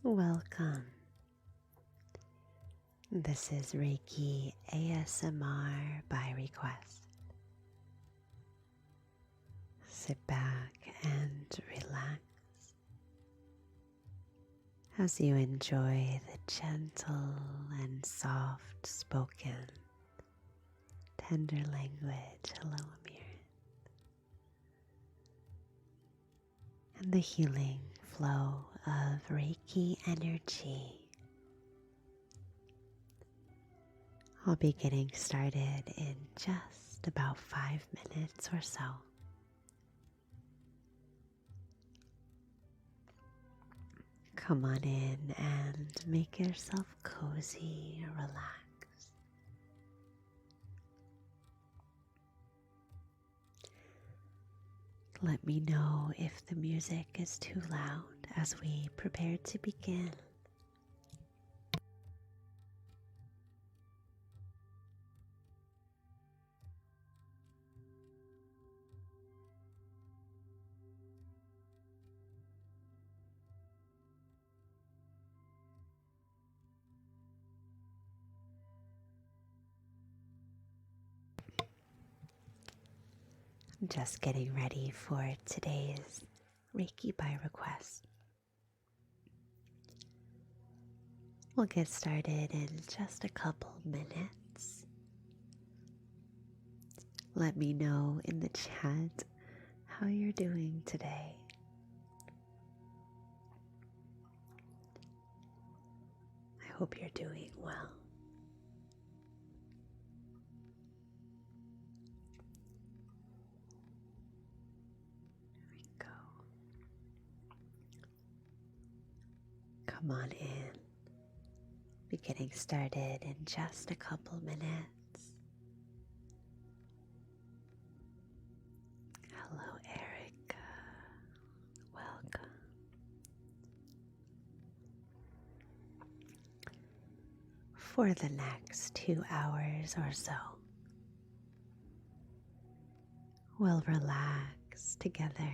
Welcome. This is Reiki ASMR by request. Sit back and relax as you enjoy the gentle and soft spoken, tender language, hello Amir, and the healing flow of Reiki energy. I'll be getting started in just about 5 minutes or so. Come on in and make yourself cozy or relax. Let me know if the music is too loud as we prepare to begin. I'm just getting ready for today's Reiki by request. We'll get started in just a couple minutes. Let me know in the chat how you're doing today. I hope you're doing well. Come on in. Be getting started in just a couple minutes. Hello, Erica. Welcome. For the next 2 hours or so, we'll relax together.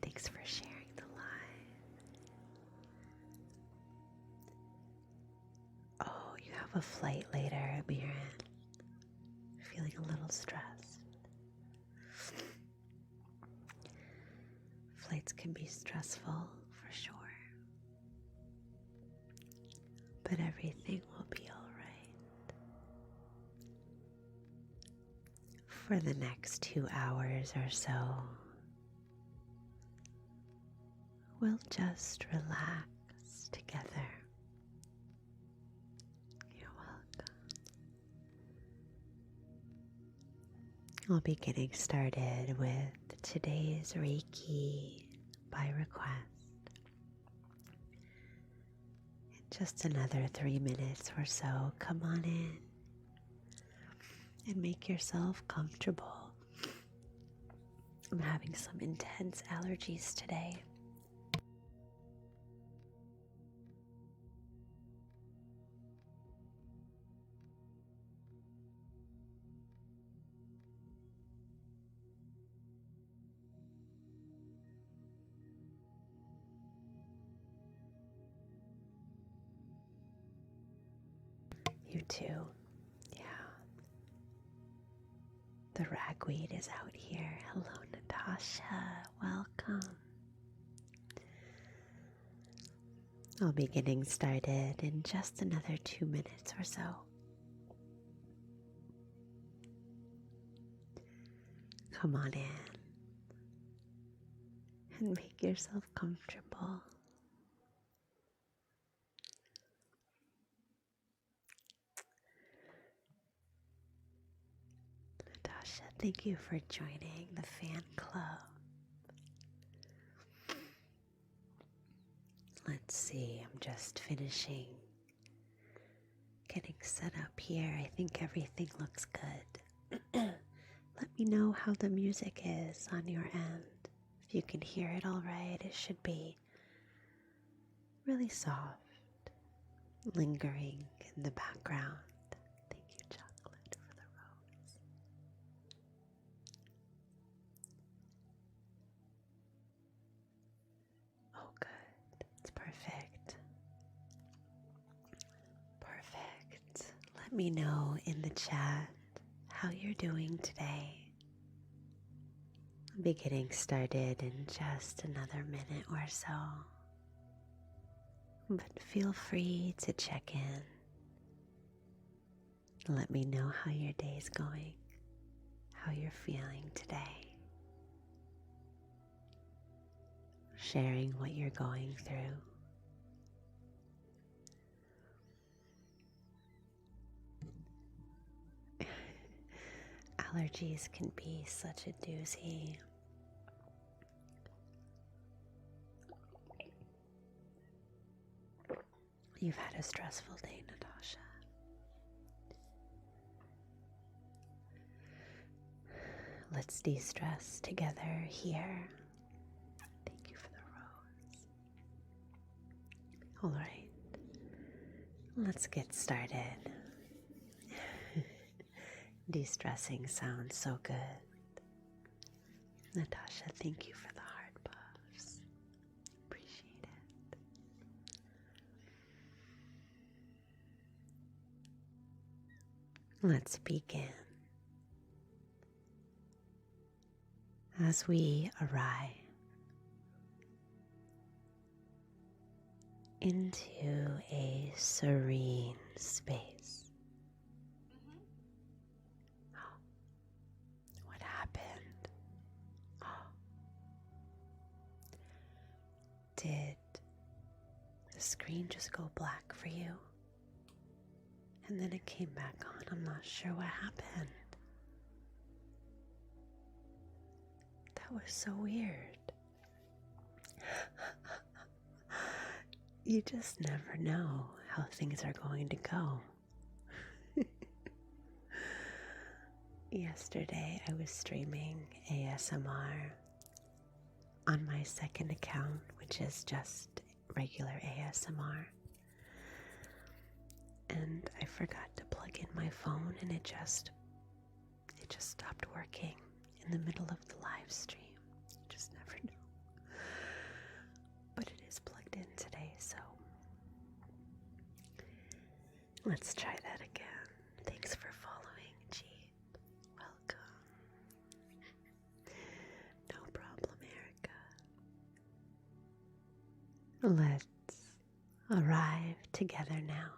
Thanks for sharing the live. Oh, you have a flight later, Miran. Feeling a little stressed. Flights can be stressful for sure, but everything will be all right. For the next 2 hours or so, we'll just relax together. You're welcome. I'll be getting started with today's Reiki by request. In just another 3 minutes or so, come on in and make yourself comfortable. I'm having some intense allergies today. You too. Yeah. The ragweed is out here. Hello, Natasha. Welcome. I'll be getting started in just another 2 minutes or so. Come on in and make yourself comfortable. Natasha, thank you for joining the fan club. Let's see, I'm just finishing getting set up here. I think everything looks good. Let me know how the music is on your end. If you can hear it all right, it should be really soft, lingering in the background. Thank you, Chocolate, for the rose. Oh, good. It's perfect. Perfect. Let me know in the chat how you're doing today. I'll be getting started in just another minute or so. But feel free to check in. Let me know how your day's going, how you're feeling today. Sharing what you're going through. Allergies can be such a doozy. You've had a stressful day, Natasha. Let's de-stress together here. Thank you for the rose. All right, let's get started. De-stressing sounds so good. Natasha, thank you for the heart puffs. Appreciate it. Let's begin. As we arrive into a serene space. Oh, what happened? Oh. Did the screen just go black for you? And then it came back on. I'm not sure what happened. That was so weird. You just never know how things are going to go. Yesterday I was streaming ASMR on my second account, which is just regular ASMR. And I forgot to plug in my phone and it just stopped working in the middle of the live stream. You just never know. But it is plugged in today, so let's try that again. Thanks for following, Jeep. Welcome. No problem, Erica. Let's arrive together now.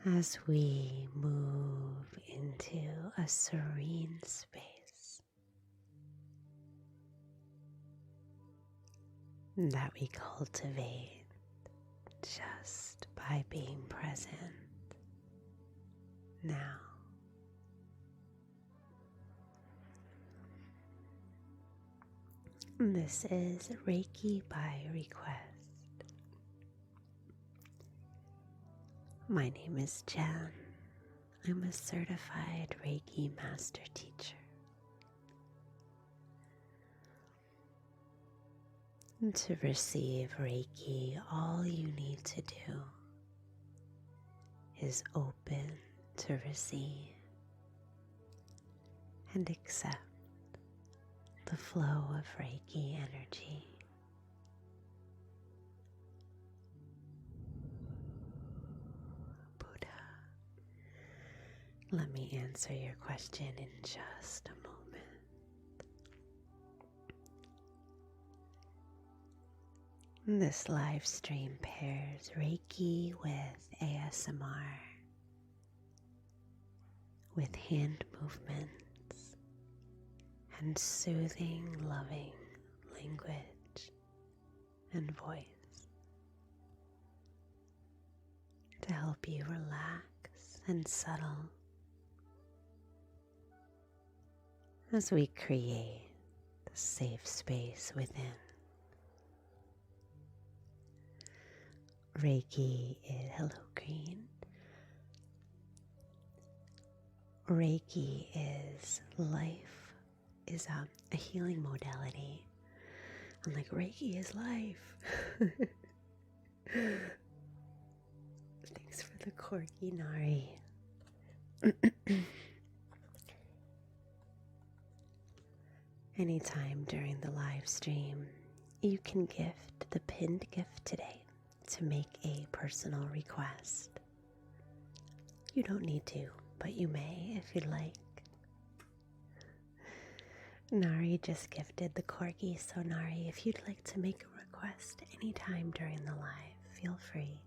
As we move into a serene space that we cultivate just by being present now. This is Reiki by request. My name is Jen. I'm a certified Reiki master teacher. To receive Reiki, all you need to do is open to receive and accept the flow of Reiki energy. Let me answer your question in just a moment. This live stream pairs Reiki with ASMR, with hand movements and soothing, loving language and voice to help you relax and settle as we create the safe space within. Reiki is hello green. Reiki is life is a healing modality. I'm like, Reiki is life. Thanks for the corgi, Nari. Anytime during the live stream, you can gift the pinned gift today to make a personal request. You don't need to, but you may if you'd like. Nari just gifted the corgi, so Nari, if you'd like to make a request anytime during the live, feel free.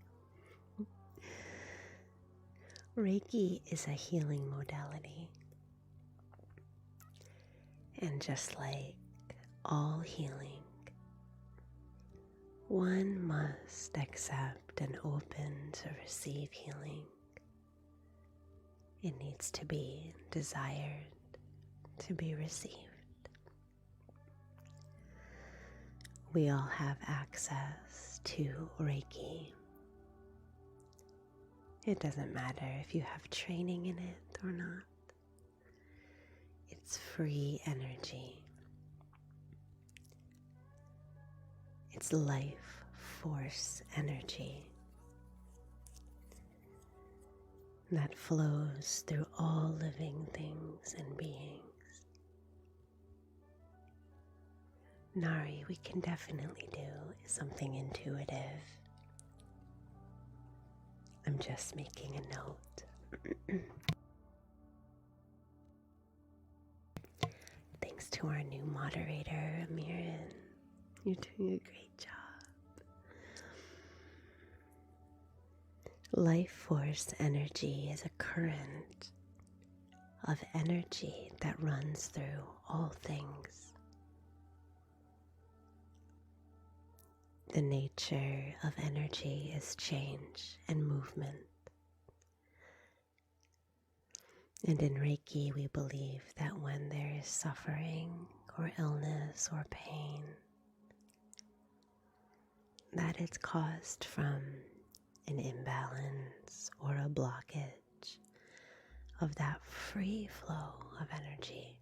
Reiki is a healing modality. And just like all healing, one must accept and open to receive healing. It needs to be desired to be received. We all have access to Reiki. It doesn't matter if you have training in it or not. It's free energy. It's life force energy that flows through all living things and beings. Nari, we can definitely do something intuitive. I'm just making a note. Thanks to our new moderator, Amirin. You're doing a great job. Life force energy is a current of energy that runs through all things. The nature of energy is change and movement. And in Reiki, we believe that when there is suffering or illness or pain, that it's caused from an imbalance or a blockage of that free flow of energy.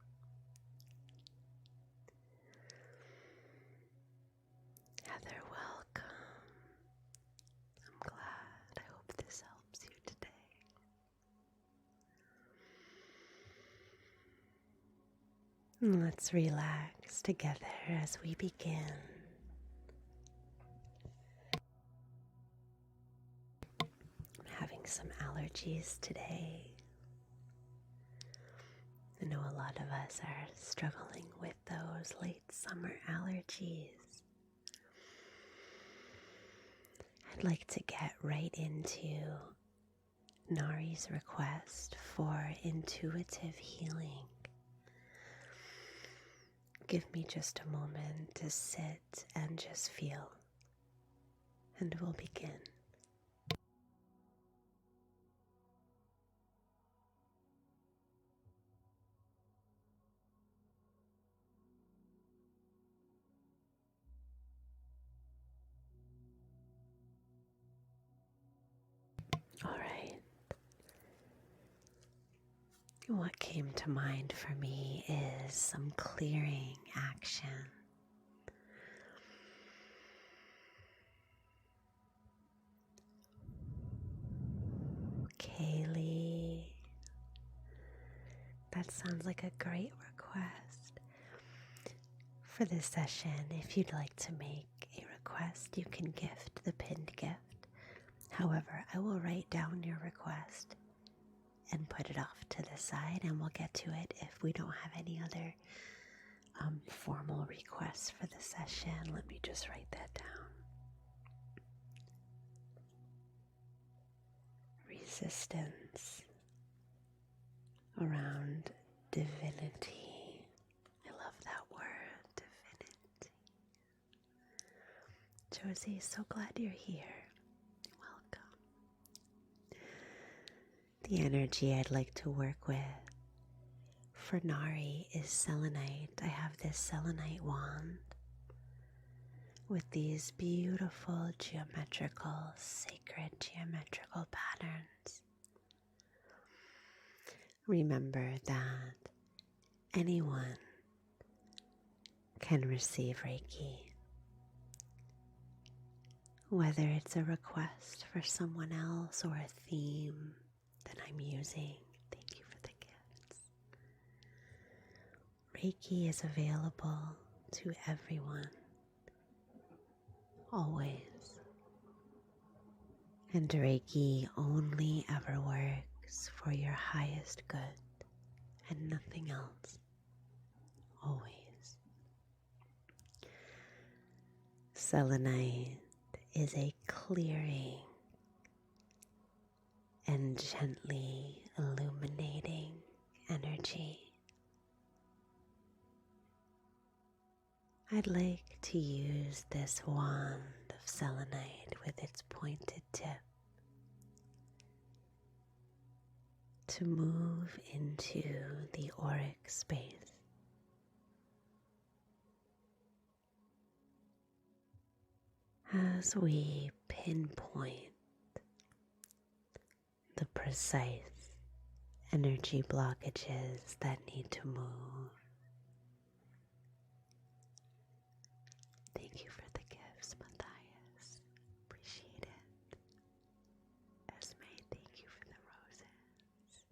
Heather, welcome. I'm glad. I hope this helps you today. Let's relax together as we begin. I'm having some allergies today. I know a lot of us are struggling with those late summer allergies. I'd like to get right into Nari's request for intuitive healing. Give me just a moment to sit and just feel, and we'll begin. All right. What came to mind for me is some clearing action. Kaylee, that sounds like a great request. For this session, if you'd like to make a request, you can gift the pinned gift. However, I will write down your request and put it off to the side, and we'll get to it if we don't have any other formal requests for the session. Let me just write that down. Resistance around divinity. I love that word, divinity. Josie, so glad you're here. The energy I'd like to work with for Nari is selenite. I have this selenite wand with these beautiful geometrical, sacred geometrical patterns. Remember that anyone can receive Reiki. Whether it's a request for someone else or a theme that I'm using, thank you for the gifts. Reiki is available to everyone, always. And Reiki only ever works for your highest good and nothing else, always. Selenite is a clearing and gently illuminating energy. I'd like to use this wand of selenite with its pointed tip to move into the auric space. As we pinpoint the precise energy blockages that need to move. Thank you for the gifts, Matthias. Appreciate it. Esme, thank you for the roses.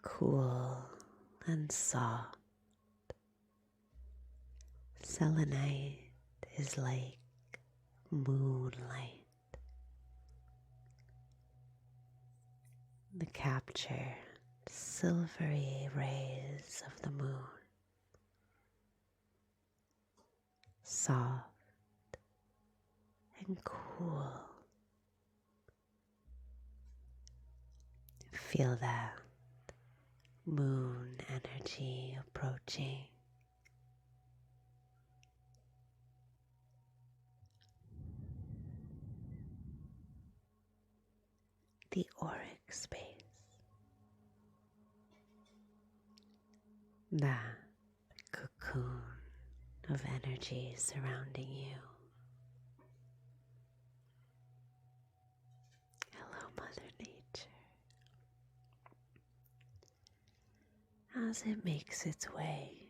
Cool and soft. Selenite is like moonlight. The captured silvery rays of the moon, soft and cool. Feel that moon energy approaching. The auric space. That cocoon of energy surrounding you. Hello, Mother Nature. As it makes its way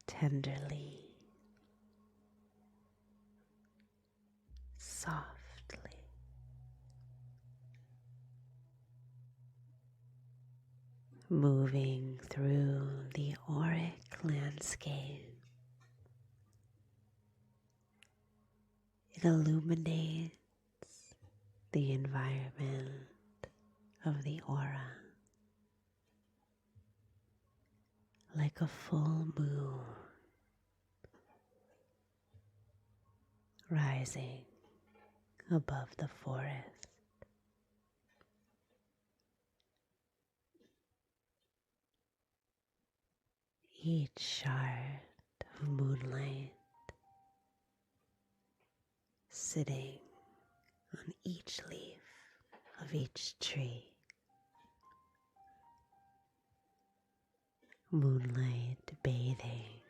tenderly, softly, moving through the auric landscape. It illuminates the environment of the aura like a full moon rising above the forest. Each shard of moonlight sitting on each leaf of each tree. Moonlight bathing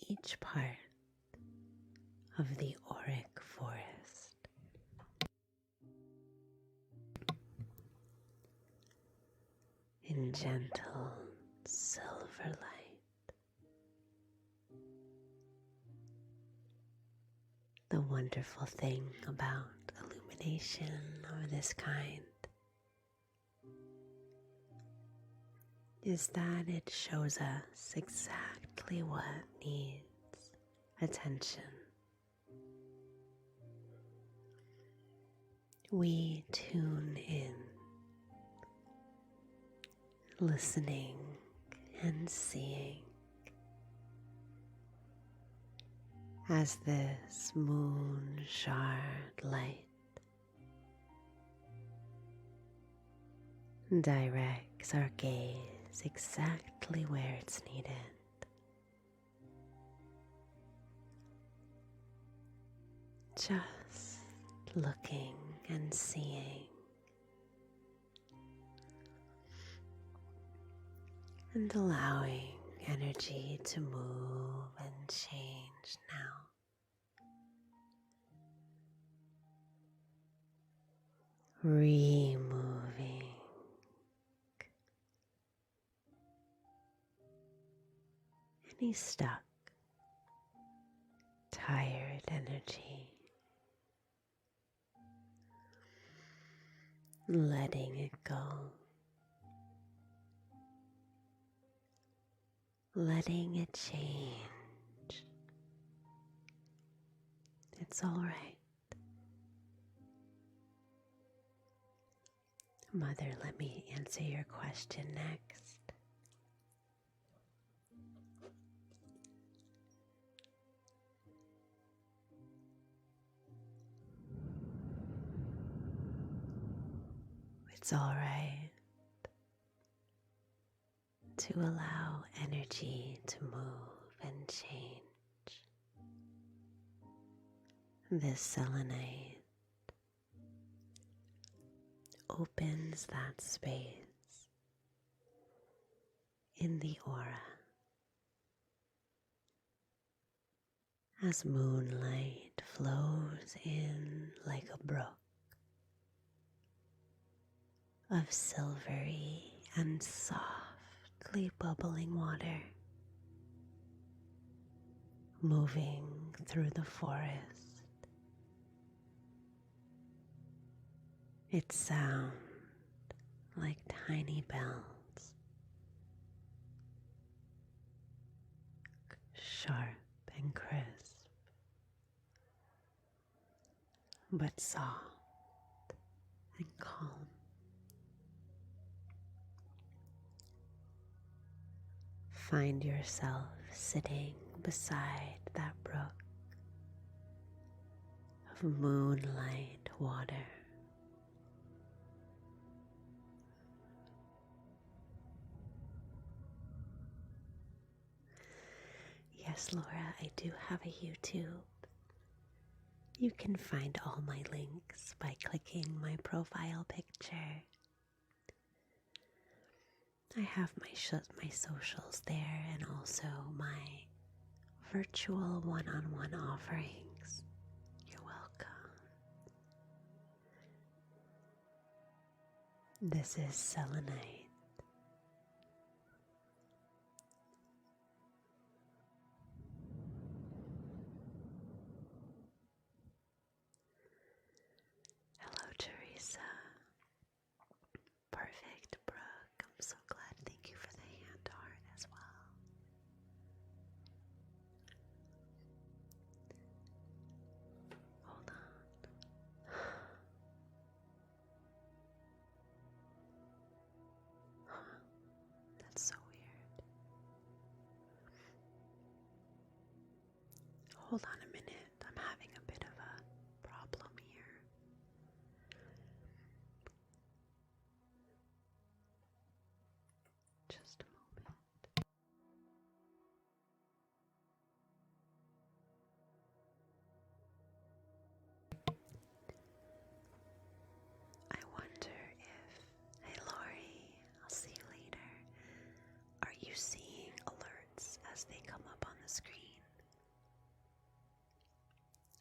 each part of the auric forest. In gentle silver light. The wonderful thing about illumination of this kind is that it shows us exactly what needs attention. We tune in, listening and seeing as this moon shard light directs our gaze exactly where it's needed. Just looking and seeing and allowing energy to move and change now. removing any stuck, tired energy, letting it go, letting it change. It's all right. Mother, let me answer your question next. It's all right to allow energy to move and change. This selenite opens that space in the aura as moonlight flows in like a brook of silvery and softly bubbling water moving through the forest. Its sound like tiny bells, sharp and crisp, but soft and calm. Find yourself sitting beside that brook of moonlight water. Yes, Laura, I do have a YouTube. You can find all my links by clicking my profile picture. I have my socials there and also my virtual one-on-one offerings. You're welcome. This is selenite. Hello, Teresa. Perfect, Brooke. I'm so glad. Thank you for the hand heart as well. Hold on. That's so weird. Hold on a minute. I'm having a bit of a problem here. Just a moment. I wonder if, hey Lori, I'll see you later. Are you seeing alerts as they come up on the screen?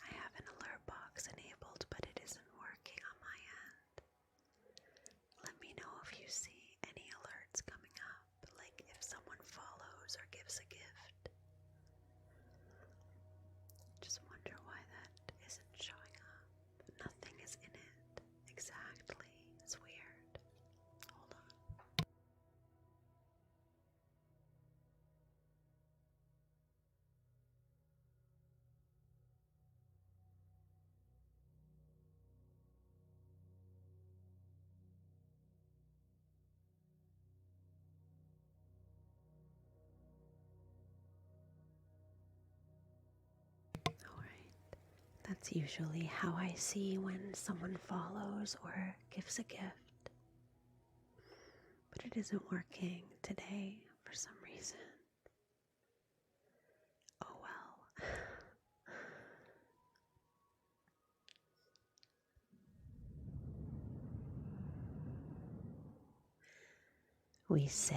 I have an alert box enabled, but it isn't working on my end. Let me know if you see any alerts coming up, like if someone follows or gives a gift. Just wonder why that isn't showing up. Nothing is in it exactly. It's weird. Hold on. Alright, that's usually how I see when someone follows or gives a gift. But it isn't working today for some reason. Oh well. We sit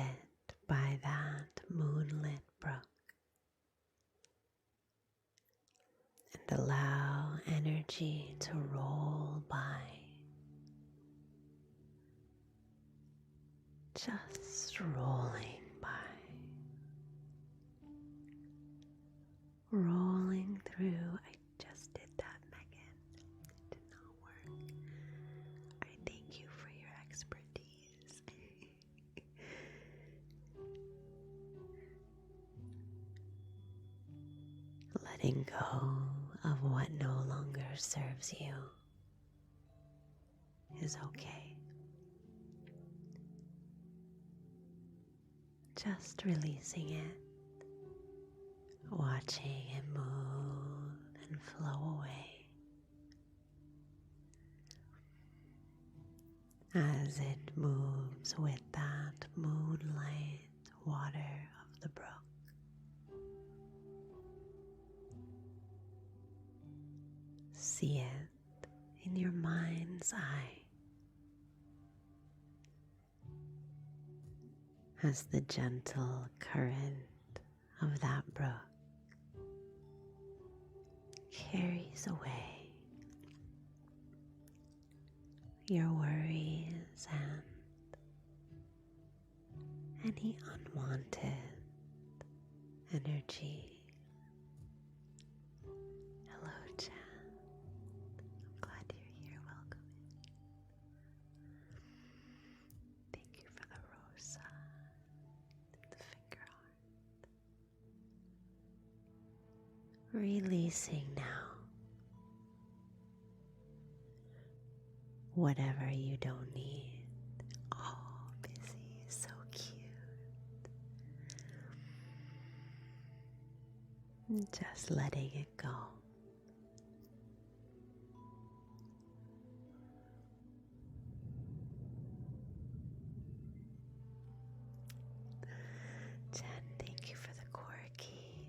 by that moonlit brook and allow energy to roll by, just rolling by, rolling through. I just did that, Megan. It did not work. I thank you for your expertise. Letting go of what no longer serves you is okay. Just releasing it, watching it move and flow away as it moves with that moonlight water of the brook. See it in your mind's eye as the gentle current of that brook carries away your worries and any unwanted energy. Hello, Jen. I'm glad you're here. Welcome in. Thank you for the rosa and the finger heart. Releasing now whatever you don't need. Oh, busy, so cute. Just letting it go. Jen, thank you for the corky.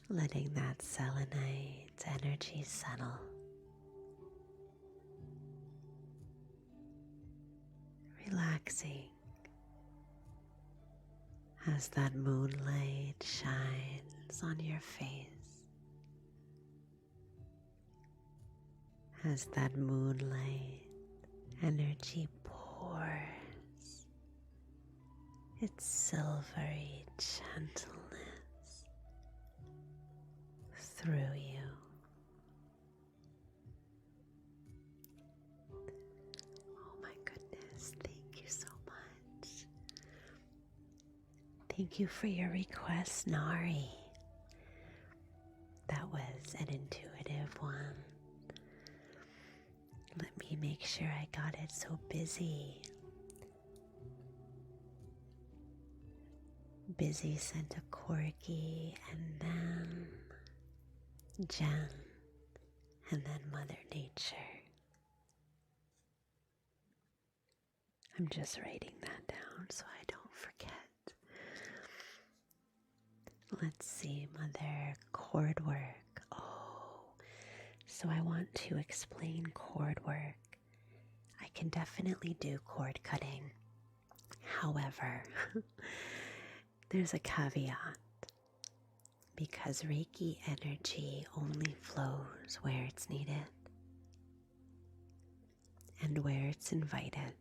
Letting that selenite energy settle. Relaxing as that moonlight shines on your face, as that moonlight energy pours its silvery gentleness through you. Oh my goodness, thank you so much. Thank you for your request, Nari. That was an intuitive one. Let me make sure I got it. So busy. Busy sent a corky, and then Jen, and then Mother Nature. I'm just writing that down so I don't forget. Let's see, Mother, cord work. Oh, so I want to explain cord work. I can definitely do cord cutting. However, there's a caveat, because Reiki energy only flows where it's needed and where it's invited.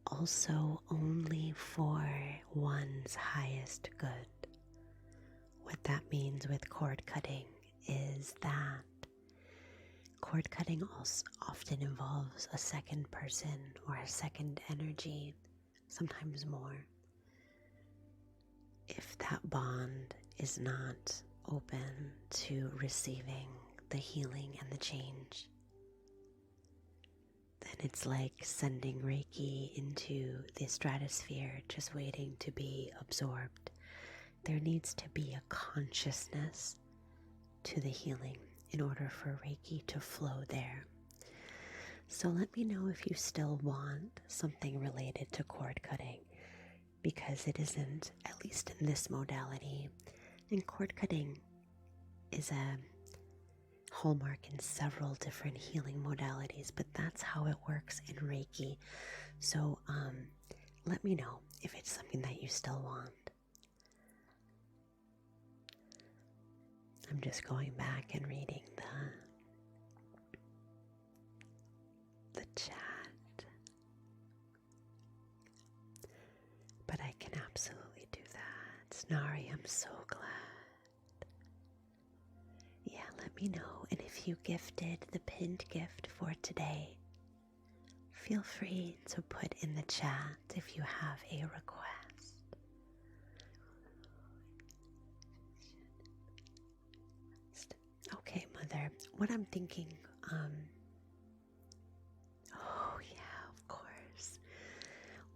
Also, only for one's highest good. What that means with cord cutting is that cord cutting also often involves a second person or a second energy, sometimes more. If that bond is not open to receiving the healing and the change, then it's like sending Reiki into the stratosphere, just waiting to be absorbed. There needs to be a consciousness to the healing in order for Reiki to flow there. So let me know if you still want something related to cord cutting, because it isn't, at least in this modality. And cord cutting is a hallmark in several different healing modalities, but that's how it works in Reiki. So let me know if it's something that you still want. I'm just going back and reading the chat. Nari, I'm so glad. Yeah, let me know. And if you gifted the pinned gift for today, feel free to put in the chat if you have a request. Okay, Mother, what I'm thinking, oh yeah, of course.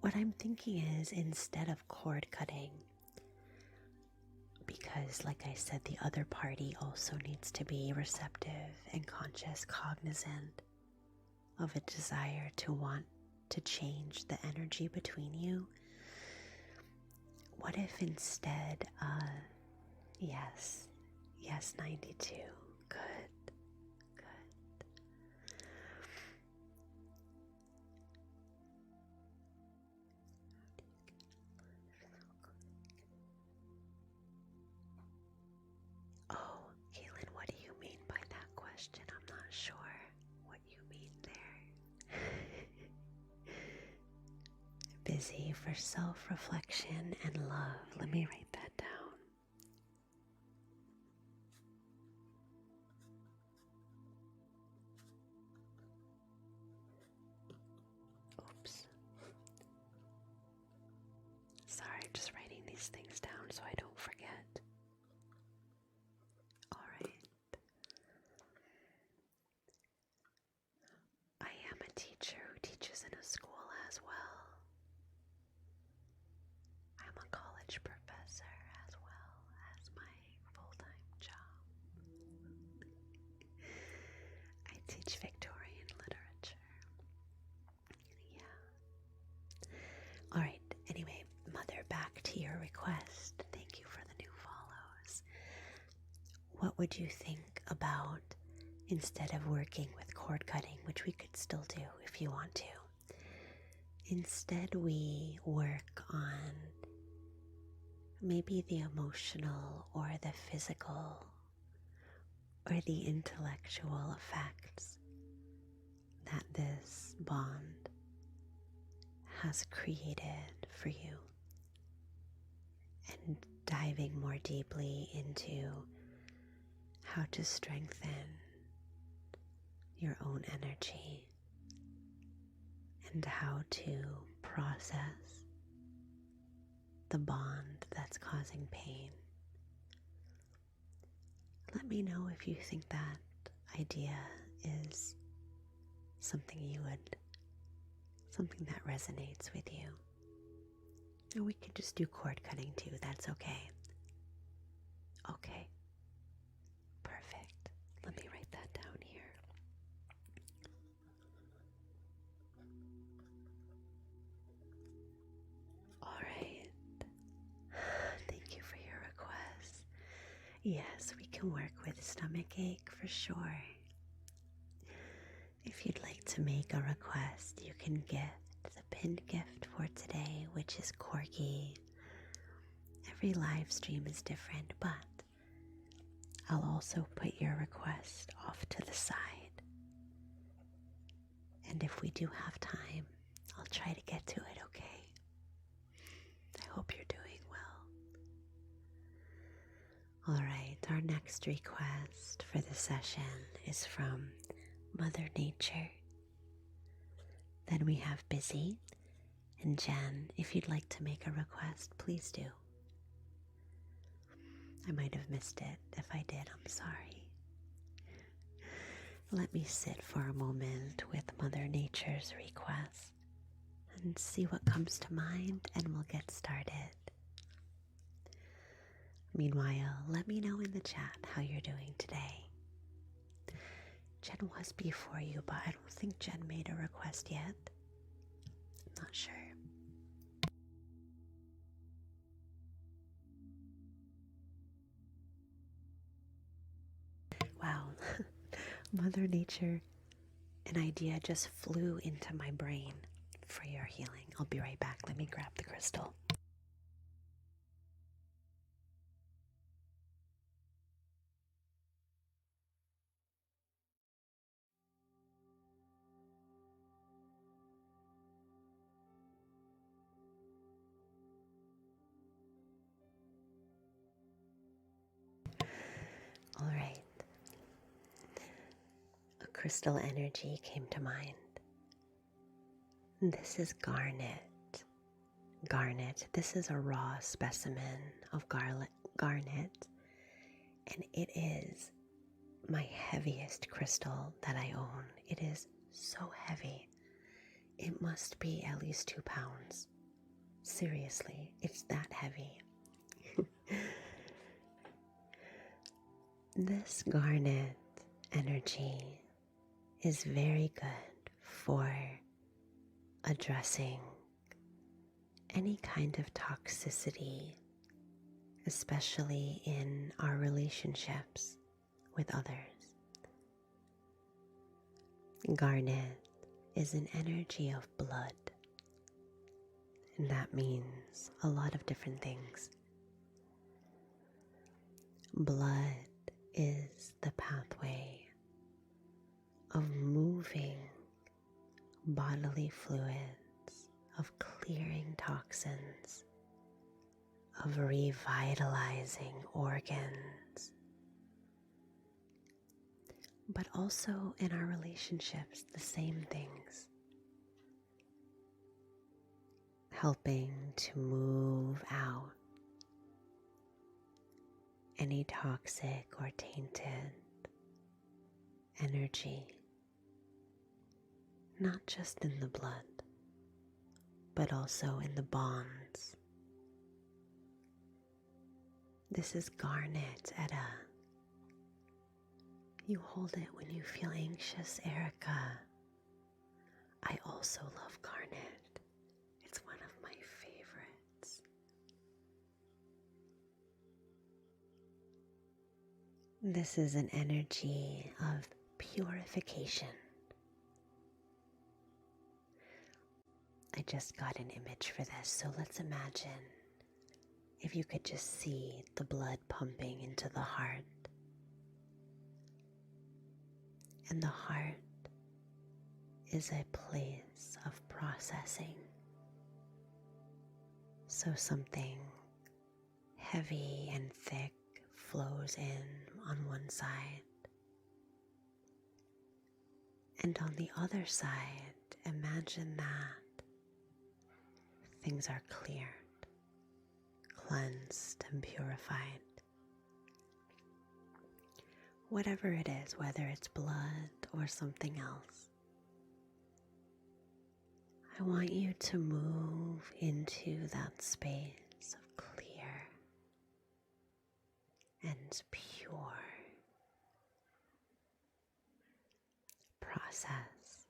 What I'm thinking is, instead of cord cutting, because like I said, the other party also needs to be receptive and conscious, cognizant of a desire to want to change the energy between you. What if instead, yes, 92, good. Oh, Kaylin, what do you mean by that question? I'm not sure what you mean there. Busy for self-reflection and love. Let me write that down. Oops. Sorry, just writing these things down so I don't forget. Alright. I am a teacher who teaches in a school as well. I'm a college professor as well as my full-time job. I teach Victorian literature. Yeah. Alright, anyway, Mother, back to your request. Thank you for the new follows. What would you think about, instead of working with cord cutting, which we could still do if you want to, instead we work on maybe the emotional or the physical or the intellectual effects that this bond has created for you, and diving more deeply into how to strengthen your own energy and how to process the bond that's causing pain. Let me know if you think that idea is something that resonates with you. And we could just do cord cutting too, that's okay. Okay, perfect. Let me write that down here. Alright, thank you for your request. Yes, we can work with stomach ache for sure. If you'd like to make a request, you can gift the pinned gift for today, which is corgi. Every live stream is different, but I'll also put your request off to the side. And if we do have time, I'll try to get to it, okay? I hope you're doing well. Alright, our next request for the session is from Mother Nature. Then we have Busy and Jen. If you'd like to make a request, please do. I might have missed it. If I did, I'm sorry. Let me sit for a moment with Mother Nature's request and see what comes to mind, and we'll get started. Meanwhile, let me know in the chat how you're doing today. Jen was before you, but I don't think Jen made a request yet. I'm not sure. Wow, Mother Nature, an idea just flew into my brain for your healing. I'll be right back. Let me grab the crystal. All right. A crystal energy came to mind. This is garnet. Garnet. This is a raw specimen of garnet, and it is my heaviest crystal that I own. It is so heavy. It must be at least 2 pounds. Seriously, it's that heavy. This garnet energy is very good for addressing any kind of toxicity, especially in our relationships with others. Garnet is an energy of blood, and that means a lot of different things. Blood is the pathway of moving bodily fluids, of clearing toxins, of revitalizing organs, but also in our relationships, the same things. Helping to move out any toxic or tainted energy, not just in the blood, but also in the bonds. This is garnet, Etta. You hold it when you feel anxious, Erica. I also love garnet. It's one of my favorites. This is an energy of purification. I just got an image for this, so let's imagine if you could just see the blood pumping into the heart. And the heart is a place of processing. So something heavy and thick flows in on one side. And on the other side, imagine that things are cleared, cleansed, and purified. Whatever it is, whether it's blood or something else, I want you to move into that space of clear and pure process.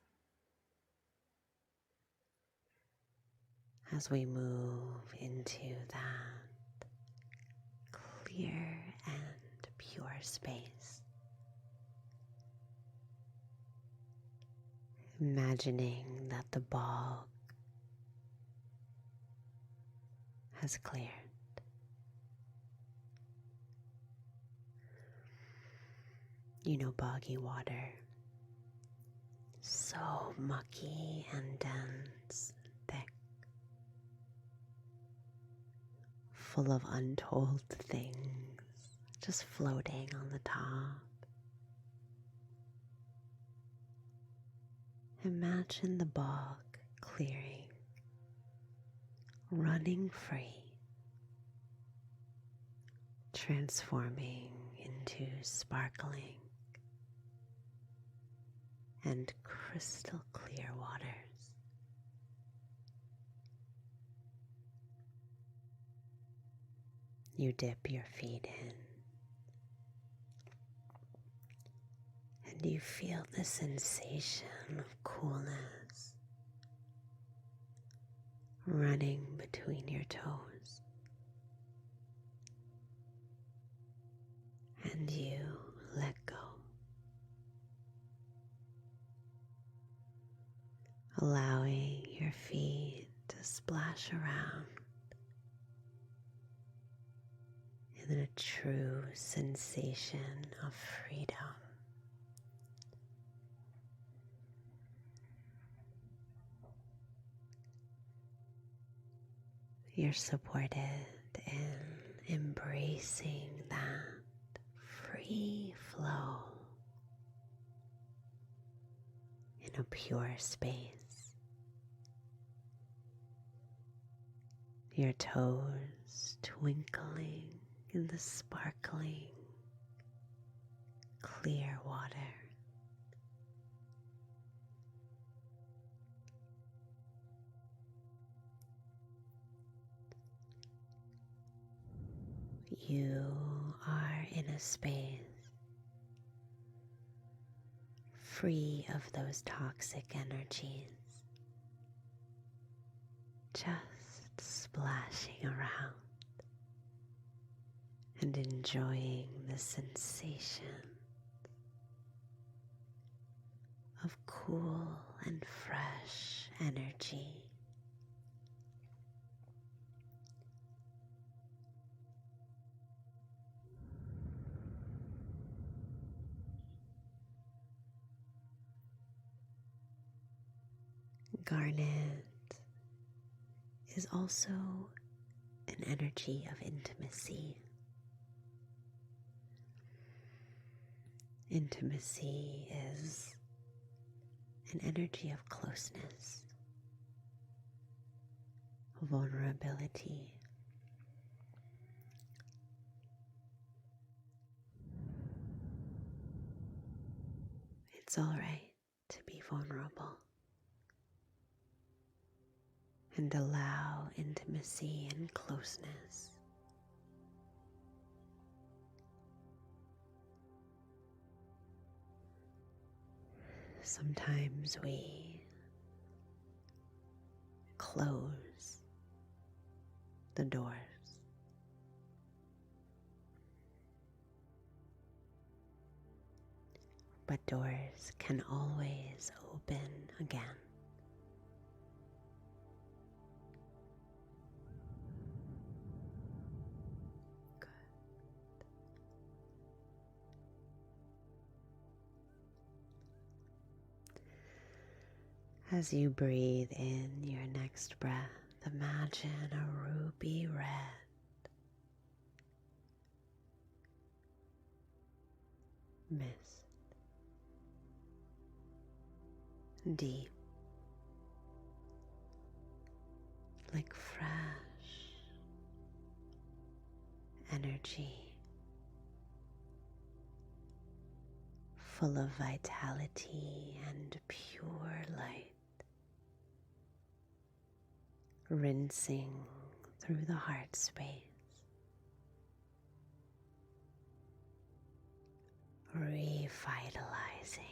As we move into that clear and pure space, imagining that the bog has cleared. You know, boggy water, so mucky and dense, thick, full of untold things, just floating on the top. Imagine the bog clearing, running free, transforming into sparkling and crystal clear waters. You dip your feet in and you feel the sensation of coolness running between your toes, and you let go, allowing your feet to splash around in a true sensation of freedom. You're supported in embracing that freedom. free flow in a pure space. Your toes twinkling in the sparkling, clear water. You are in a space free of those toxic energies, just splashing around and enjoying the sensation of cool and fresh energy. Garnet is also an energy of intimacy. Intimacy is an energy of closeness, vulnerability. It's all right to be vulnerable and allow intimacy and closeness sometimes we close the doors. But doors can always open again. Good. As you breathe in your next breath, imagine a ruby red mist, deep, like fresh energy, full of vitality and pure light, rinsing through the heart space, revitalizing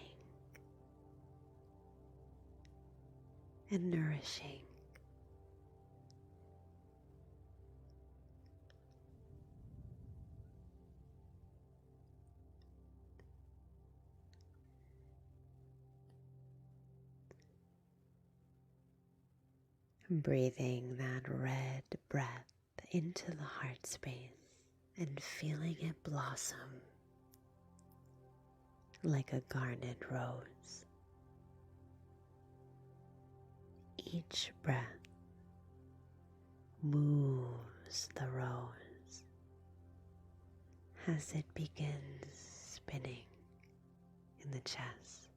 and nourishing. Breathing that red breath into the heart space and feeling it blossom like a garnet rose. Each breath moves the rose as it begins spinning in the chest,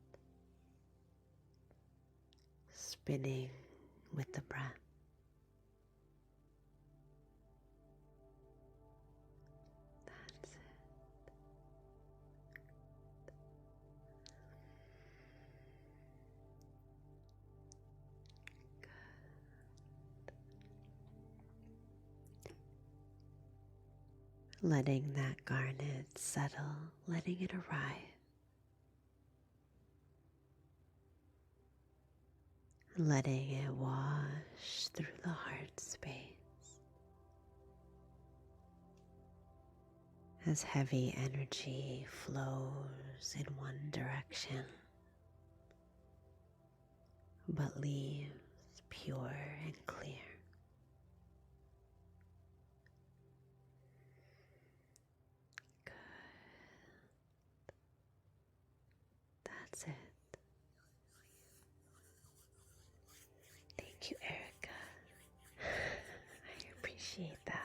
spinning with the breath. That's it. Good. Letting that garnet settle, letting it arrive. Letting it wash through the heart space as heavy energy flows in one direction but leaves pure and clear. Good. That's it. Thank you, Erica. I appreciate that.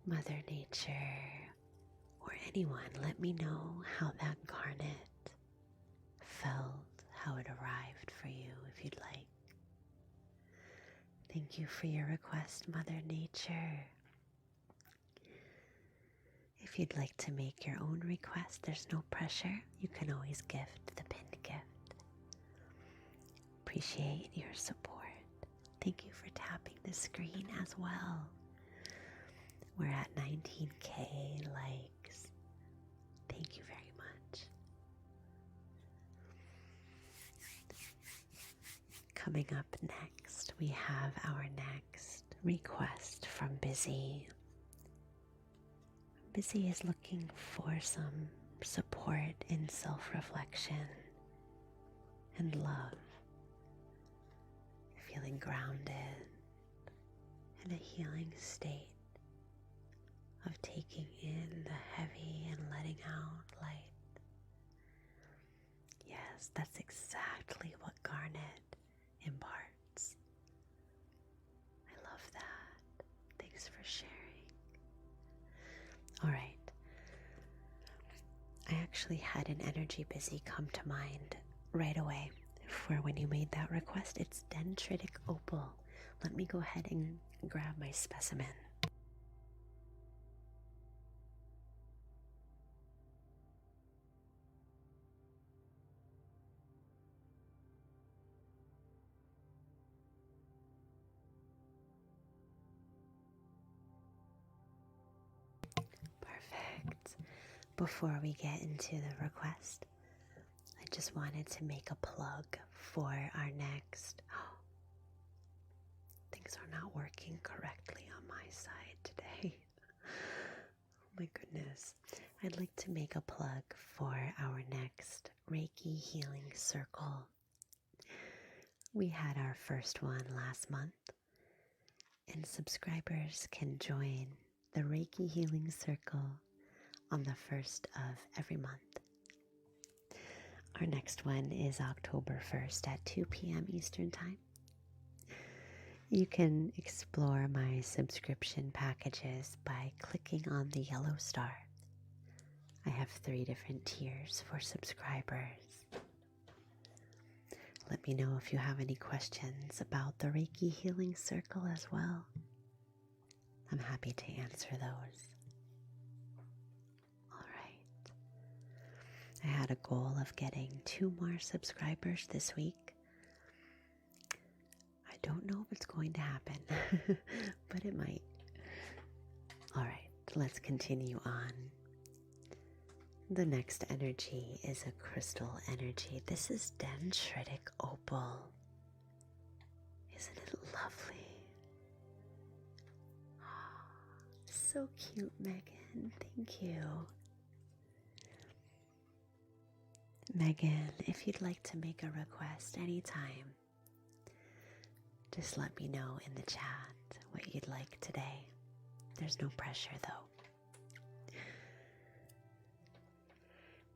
Mother Nature or anyone, let me know how that garnet felt, how it arrived for you if you'd like. Thank you for your request, Mother Nature. If you'd like to make your own request, there's no pressure. You can always gift the pinned gift. Appreciate your support. Thank you for tapping the screen as well. We're at 19K likes. Thank you very much. Coming up next, we have our next request from Busy. Busy is looking for some support in self-reflection and love, feeling grounded in a healing state of taking in the heavy and letting out light. Yes, that's exactly what Garnet imparts. I love that. Thanks for sharing. All right. I actually had an energy busy come to mind right away for when you made that request. It's Dendritic opal. Let me go ahead and grab my specimen. Perfect. Before we get into the request, I just wanted to make a plug for our next... things are not working correctly on my side today. Oh my goodness. I'd like to make a plug for our next Reiki Healing Circle. We had our first one last month, and subscribers can join the Reiki Healing Circle on the 1st of every month. Our next one is October 1st at 2 p.m. Eastern Time. You can explore my subscription packages by clicking on the yellow star. I have 3 different tiers for subscribers. Let me know if you have any questions about the Reiki Healing Circle as well. I'm happy to answer those. All right. I had a goal of getting 2 more subscribers this week. I don't know if it's going to happen, but it might. All right, let's continue on. The next energy is a crystal energy. This is Dendritic opal. Isn't it lovely? So cute, Megan. Thank you. Megan, if you'd like to make a request anytime, just let me know in the chat what you'd like today. There's no pressure though.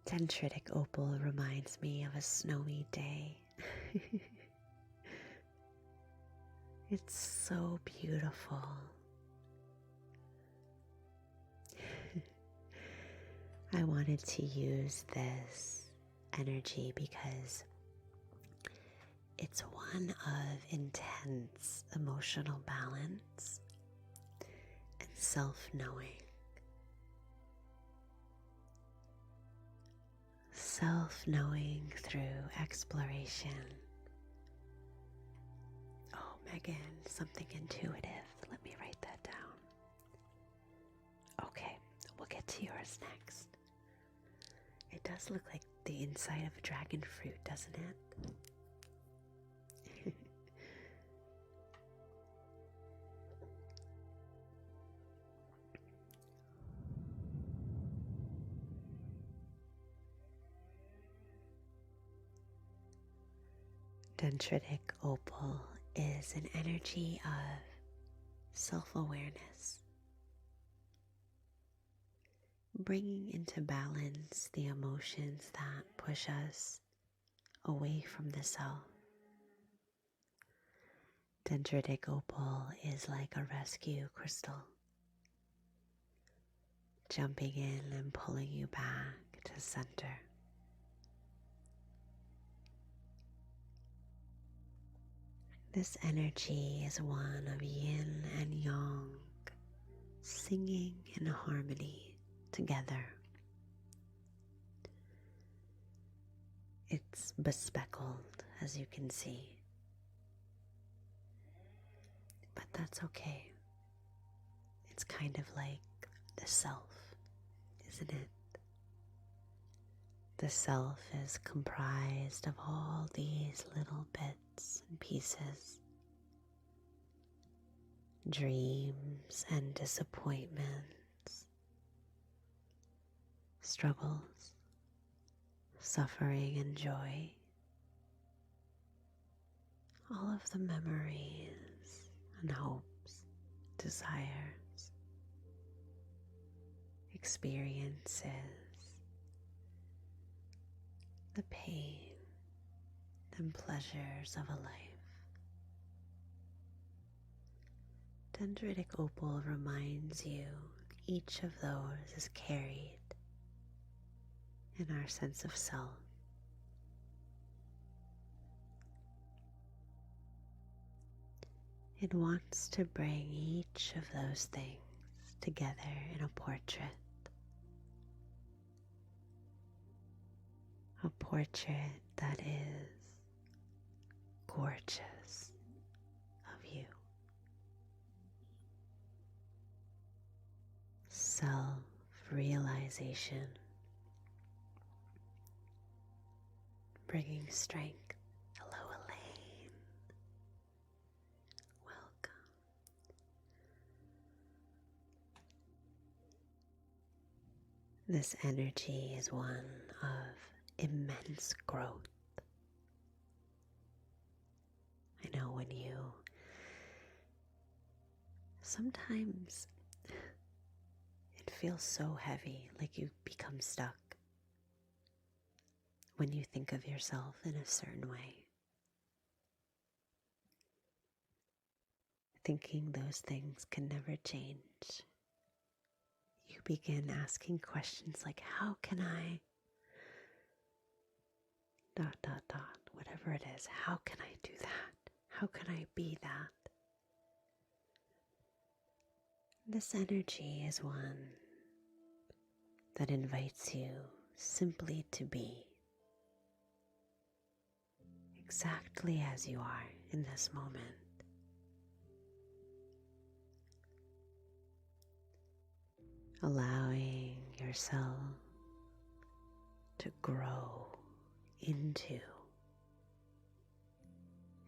Dendritic opal reminds me of a snowy day. It's so beautiful. I wanted to use this energy because it's one of intense emotional balance and self-knowing. Self-knowing through exploration. Oh, Megan, something intuitive. Let me write that down. Okay, we'll get to yours next. It does look like the inside of a dragon fruit, doesn't it? Dendritic opal is an energy of self-awareness, bringing into balance the emotions that push us away from the self. Dendritic opal is like a rescue crystal, jumping in and pulling you back to center. This energy is one of yin and yang, singing in harmony together. It's bespeckled, as you can see, but that's okay. It's kind of like the self, isn't it? The self is comprised of all these little bits and pieces, dreams and disappointments, struggles, suffering and joy, all of the memories and hopes, desires, experiences, the pain and pleasures of a life. Dendritic opal reminds you each of those is carried in our sense of self. It wants to bring each of those things together in a portrait. A portrait that is gorgeous of you. Self-realization, bringing strength. Hello, Elaine. Welcome. This energy is one of immense growth. I know when you sometimes it feels so heavy, like you've become stuck when you think of yourself in a certain way. Thinking those things can never change. You begin asking questions like, how can I ... whatever it is, how can I do that? How can I be that? This energy is one that invites you simply to be exactly as you are in this moment. Allowing yourself to grow into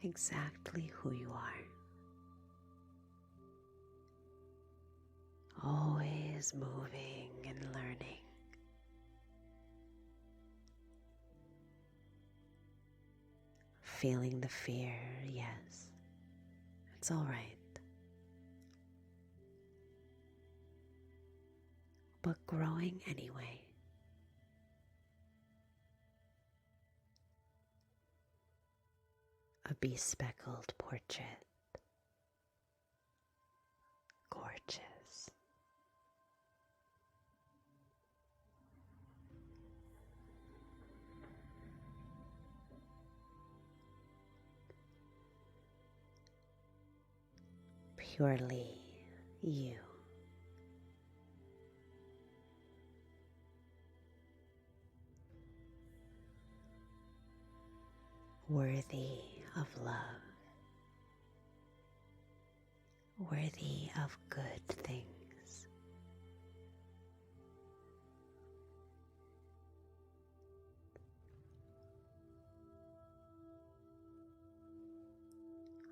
exactly who you are. Always moving and learning. Feeling the fear, yes, it's all right. But growing anyway. A bespeckled portrait. Gorgeous. Purely you. Worthy of love. Worthy of good things.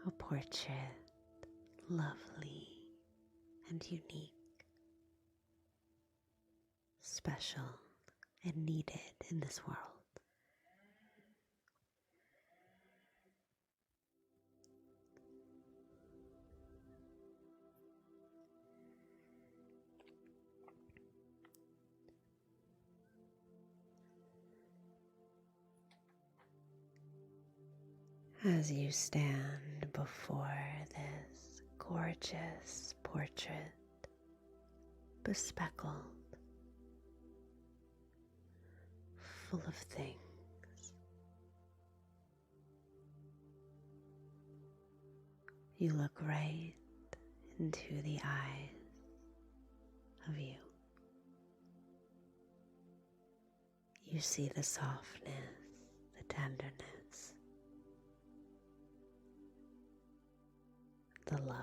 A portrait lovely and unique, special and needed in this world. As you stand before this gorgeous portrait, bespeckled full of things. You look right into the eyes of you. You see the softness, the tenderness, the love.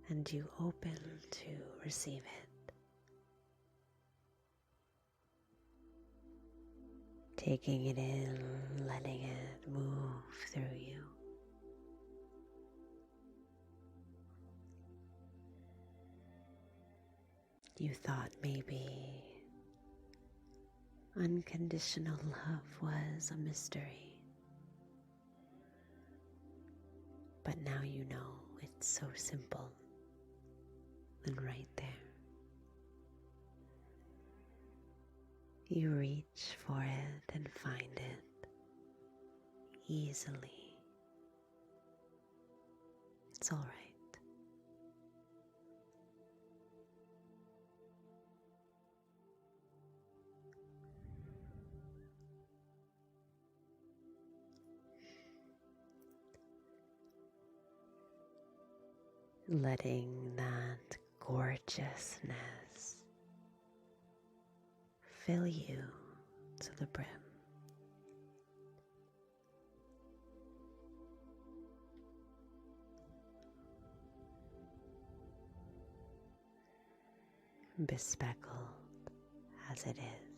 And you open to receive it, taking it in, letting it move through you. You thought maybe unconditional love was a mystery, but now you know it's so simple and right there. You reach for it and find it easily. It's all right. Letting that gorgeousness fill you to the brim. Bespeckled as it is.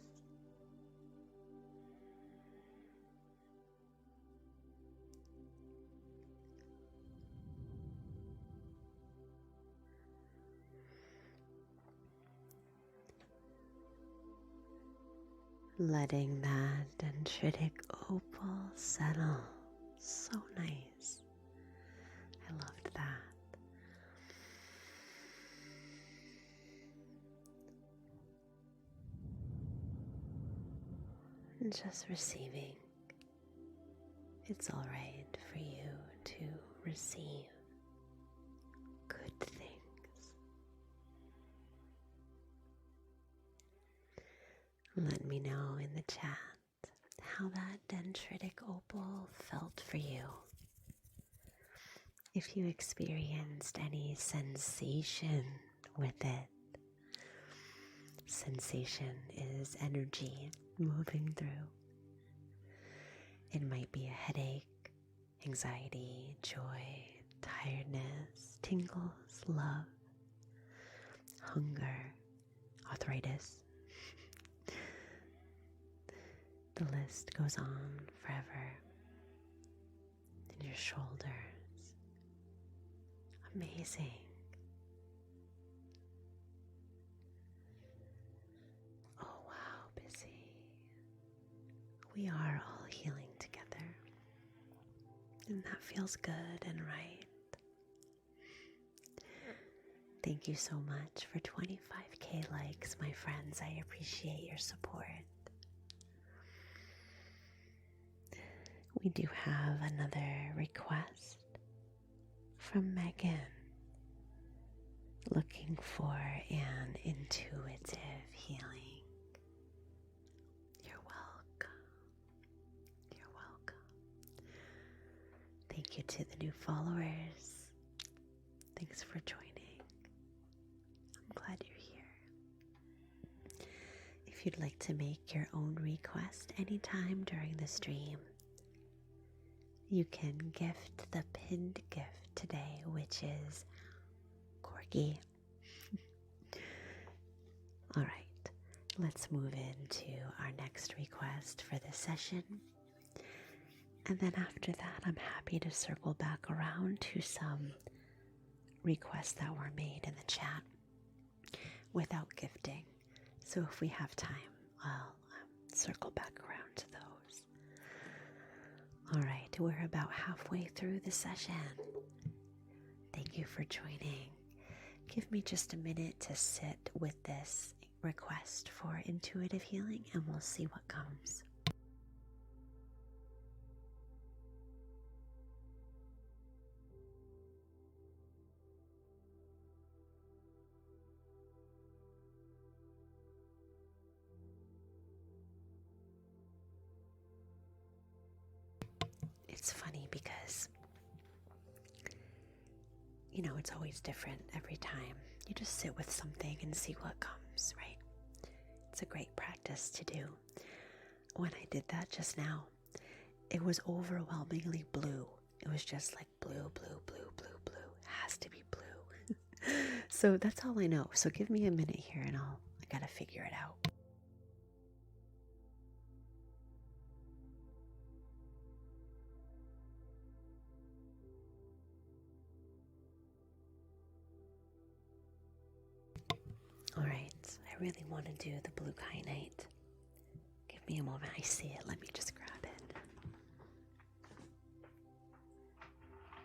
Letting that dendritic opal settle. So nice. I loved that. And just receiving. It's all right for you to receive good things. Let me know in the chat how that dendritic opal felt for you. If you experienced any sensation with it. Sensation is energy moving through. It might be a headache, anxiety, joy, tiredness, tingles, love, hunger, arthritis. The list goes on forever. In your shoulders. Amazing. Oh wow, busy. We are all healing together. And that feels good and right. Thank you so much for 25k likes, my friends. I appreciate your support. We do have another request from Megan, looking for an intuitive healing. You're welcome. You're welcome. Thank you to the new followers. Thanks for joining. I'm glad you're here. If you'd like to make your own request anytime during the stream, you can gift the pinned gift today, which is Corgi. All right, let's move into our next request for this session. And then after that, I'm happy to circle back around to some requests that were made in the chat without gifting. So if we have time, I'll circle back around to those. All right, we're about halfway through the session. Thank you for joining. Give me just a minute to sit with this request for intuitive healing, and we'll see what comes. it's funny because, you know, it's always different every time. You just sit with something and see what comes, right? It's a great practice to do. When I did that just now, it was overwhelmingly blue. It was just like blue, blue, blue, blue, blue. It has to be blue. So that's all I know. So give me a minute here and I gotta figure it out. All right, I really want to do the blue kyanite. Give me a moment. I see it. Let me just grab it.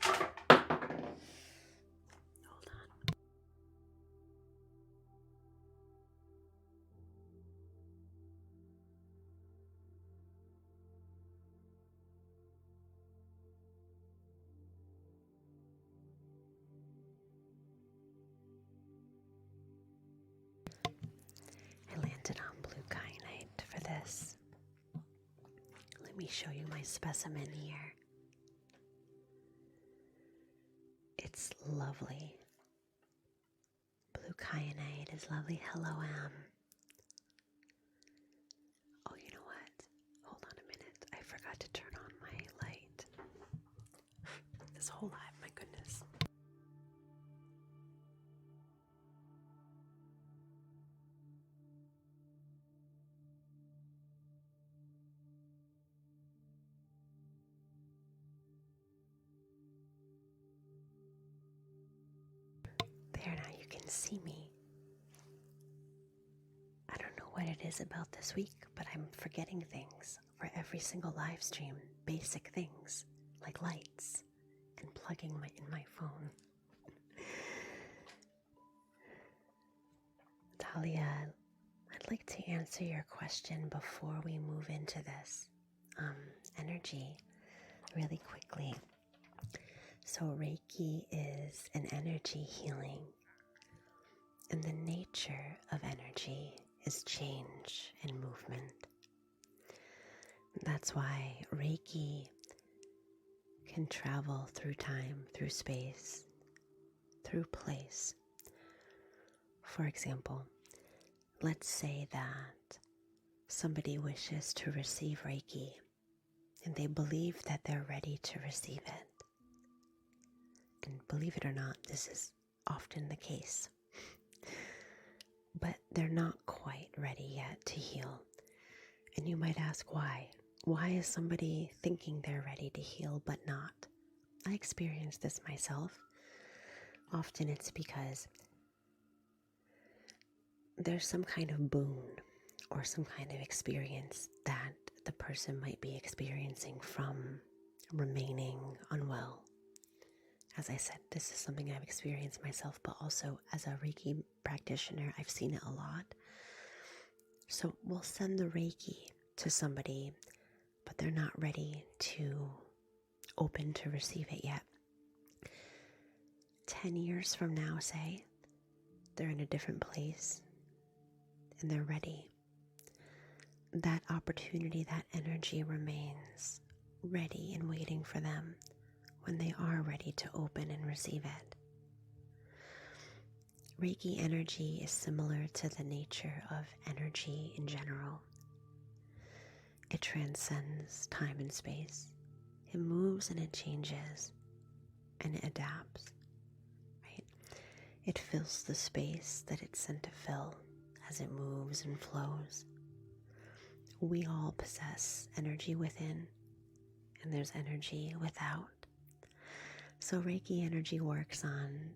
Hold on. I landed on blue kyanite for this. Let me show you my specimen here. It's lovely. Blue kyanite is lovely. Hello, Am. Oh, you know what? Hold on a minute. I forgot to turn on my light. This whole live, my goodness. There, now you can see me. I don't know what it is about this week, but I'm forgetting things for every single live stream. Basic things like lights and plugging in my phone. Talia, I'd like to answer your question before we move into this energy really quickly. So Reiki is an energy healing, and the nature of energy is change and movement. That's why Reiki can travel through time, through space, through place. For example, let's say that somebody wishes to receive Reiki and they believe that they're ready to receive it. And believe it or not, this is often the case. But they're not quite ready yet to heal. And you might ask why. Why is somebody thinking they're ready to heal but not? I experienced this myself. Often it's because there's some kind of boon or some kind of experience that the person might be experiencing from remaining unwell. As I said, this is something I've experienced myself, but also as a Reiki practitioner, I've seen it a lot. So we'll send the Reiki to somebody, but they're not ready to open to receive it yet. 10 years from now, say, they're in a different place and they're ready. That opportunity, that energy remains ready and waiting for them when they are ready to open and receive it. Reiki energy is similar to the nature of energy in general. It transcends time and space. It moves and it changes and it adapts, right? It fills the space that it's sent to fill as it moves and flows. We all possess energy within, and there's energy without. So Reiki energy works on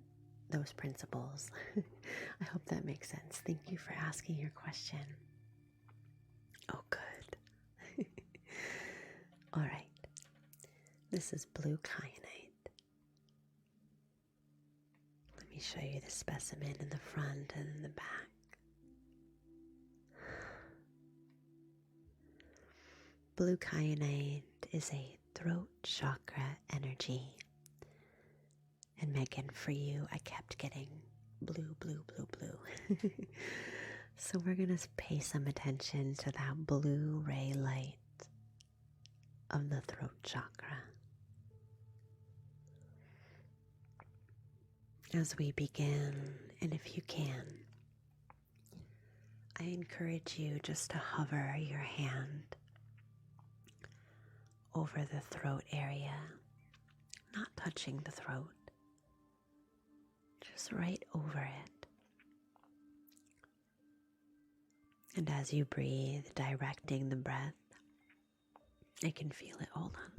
those principles. I hope that makes sense. Thank you for asking your question. Oh, good. All right. This is blue kyanite. Let me show you the specimen in the front and in the back. Blue kyanite is a throat chakra energy. And Megan, for you, I kept getting blue, blue, blue, blue. So we're going to pay some attention to that blue ray light of the throat chakra. as we begin, and if you can, I encourage you just to hover your hand over the throat area, not touching the throat, just right over it. And as you breathe, directing the breath, I can feel it. Hold on.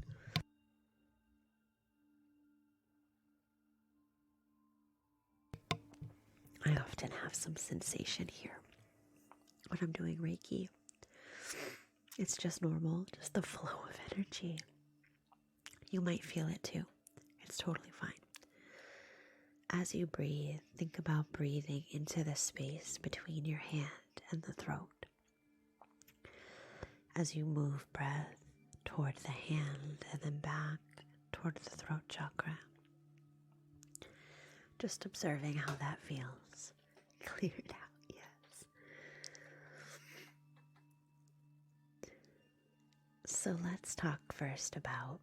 I often have some sensation here when I'm doing Reiki. It's just normal, just the flow of energy. You might feel it too. It's totally fine. As you breathe, think about breathing into the space between your hand and the throat. As you move breath toward the hand and then back toward the throat chakra. Just observing how that feels. Clear it out, yes. So let's talk first about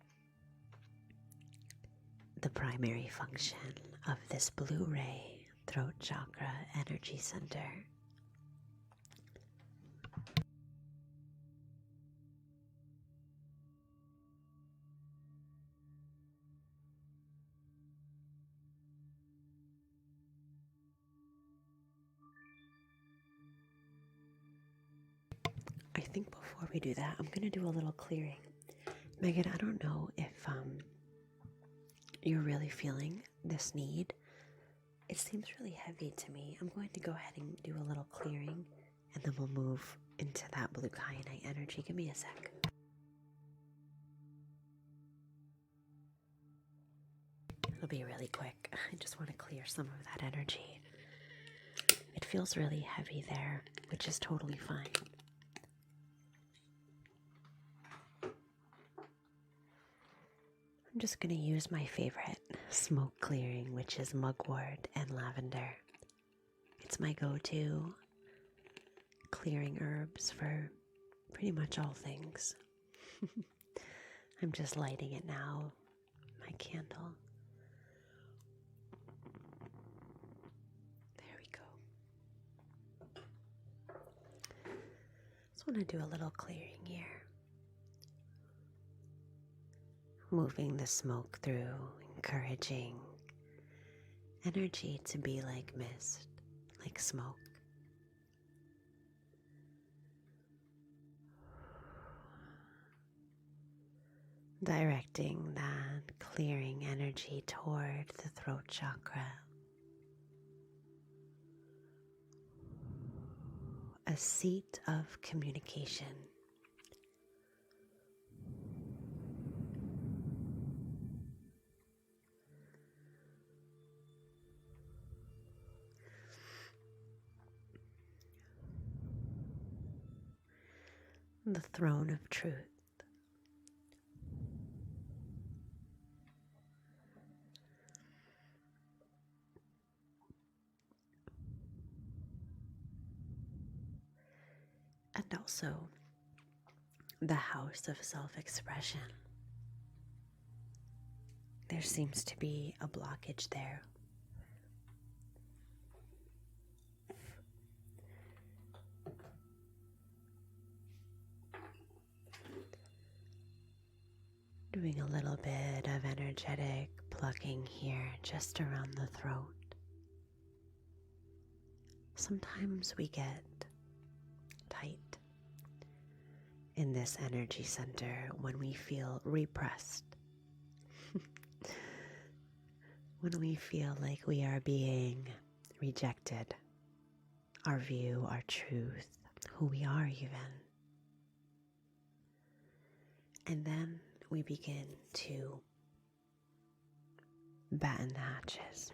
the primary function of this blue ray throat chakra energy center. I think before we do that, I'm going to do a little clearing. Megan, I don't know if you're really feeling this need. It seems really heavy to me. I'm going to go ahead and do a little clearing, and then we'll move into that blue kyanite energy. Give me a sec. It'll be really quick. I just want to clear some of that energy. It feels really heavy there, which is totally fine. I'm just going to use my favorite smoke clearing, which is mugwort and lavender. It's my go-to clearing herbs for pretty much all things. I'm just lighting it now, my candle. There we go. Just want to do a little clearing here. Moving the smoke through, encouraging energy to be like mist, like smoke. Directing that clearing energy toward the throat chakra. A seat of communication. The throne of truth. And also the house of self-expression. There seems to be a blockage there. Doing a little bit of energetic plucking here just around the throat. Sometimes we get tight in this energy center when we feel repressed. When we feel like we are being rejected. Our view, our truth, who we are even. And then we begin to batten the hatches,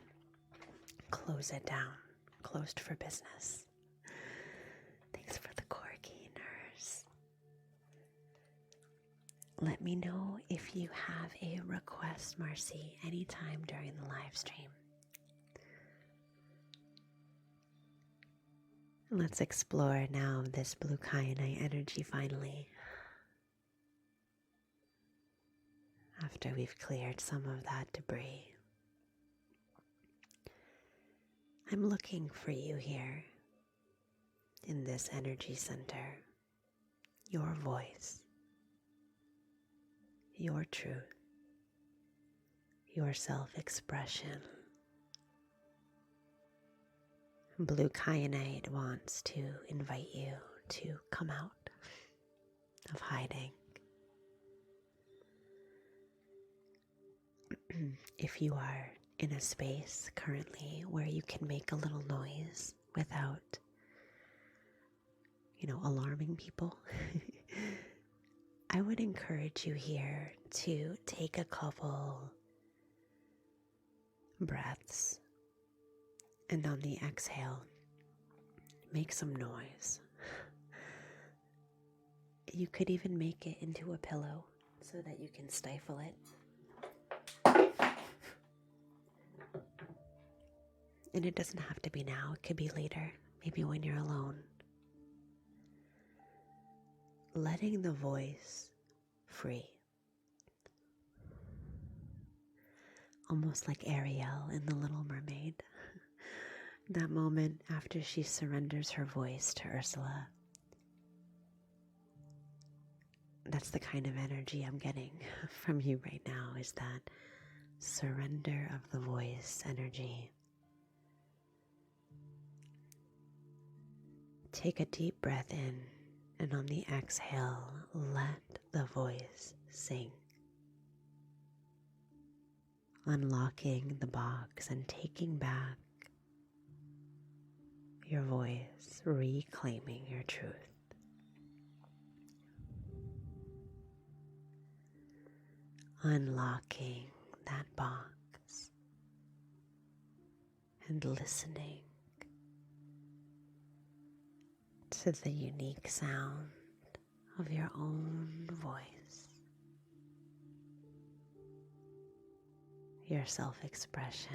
close it down, closed for business. Thanks for the corgi, nurse. Let me know if you have a request, Marcy, anytime during the live stream. Let's explore now this blue kyanite energy finally. After we've cleared some of that debris. I'm looking for you here in this energy center, your voice, your truth, your self-expression. Blue kyanite wants to invite you to come out of hiding. If you are in a space currently where you can make a little noise without, alarming people, I would encourage you here to take a couple breaths and on the exhale, make some noise. You could even make it into a pillow so that you can stifle it. And it doesn't have to be now, it could be later, maybe when you're alone. Letting the voice free. Almost like Ariel in The Little Mermaid. That moment after she surrenders her voice to Ursula. That's the kind of energy I'm getting from you right now, is that surrender of the voice energy. Take a deep breath in, and on the exhale, let the voice sing. Unlocking the box and taking back your voice, reclaiming your truth. Unlocking that box and listening to the unique sound of your own voice, your self-expression.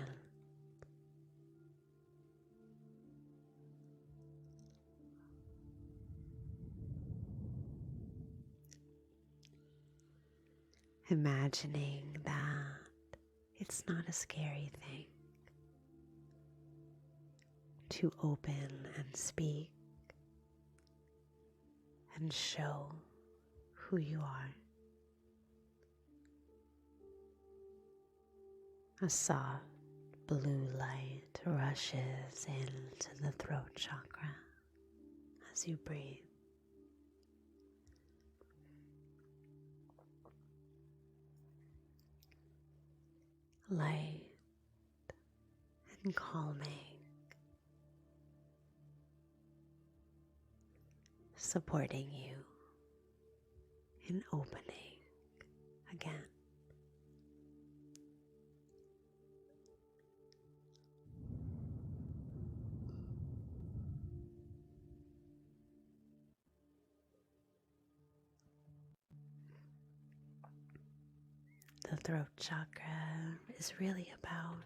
Imagining that it's not a scary thing to open and speak and show who you are. A soft blue light rushes into the throat chakra as you breathe. Light and calming, supporting you in opening again. The throat chakra is really about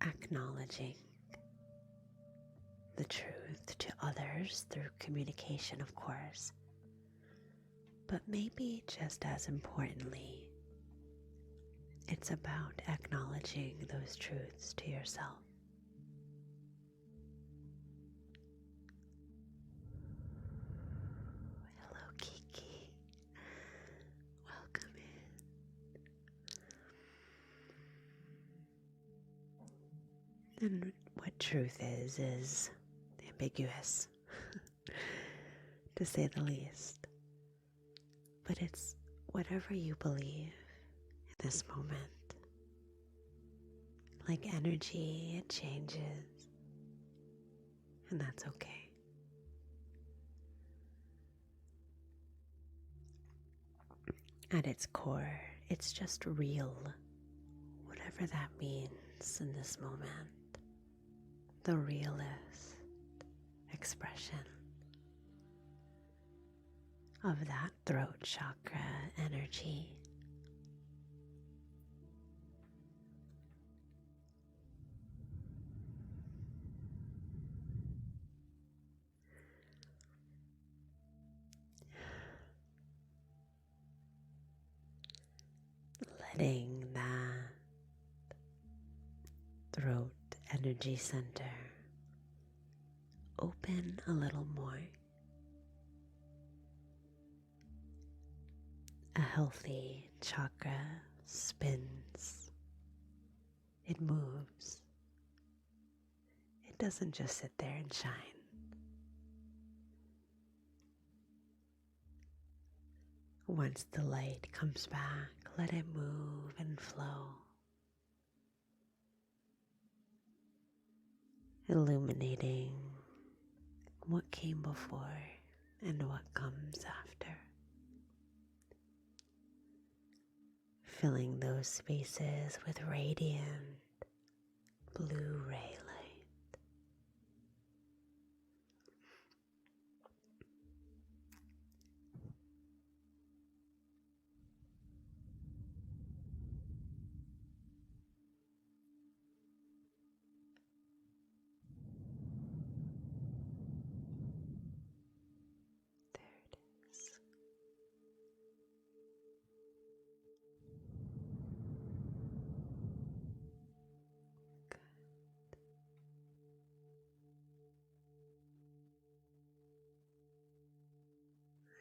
acknowledging the truth to others through communication, of course, but maybe just as importantly, it's about acknowledging those truths to yourself. Hello, Kiki. Welcome in. And what truth is ambiguous, to say the least. But it's whatever you believe in this moment. Like energy, it changes, and that's okay. At its core, it's just real, whatever that means in this moment. The realist expression of that throat chakra energy. Letting that energy center open a little more. A healthy chakra spins. It moves. It doesn't just sit there and shine. Once the light comes back, let it move and flow, illuminating what came before and what comes after, filling those spaces with radiant blue ray light. There it is.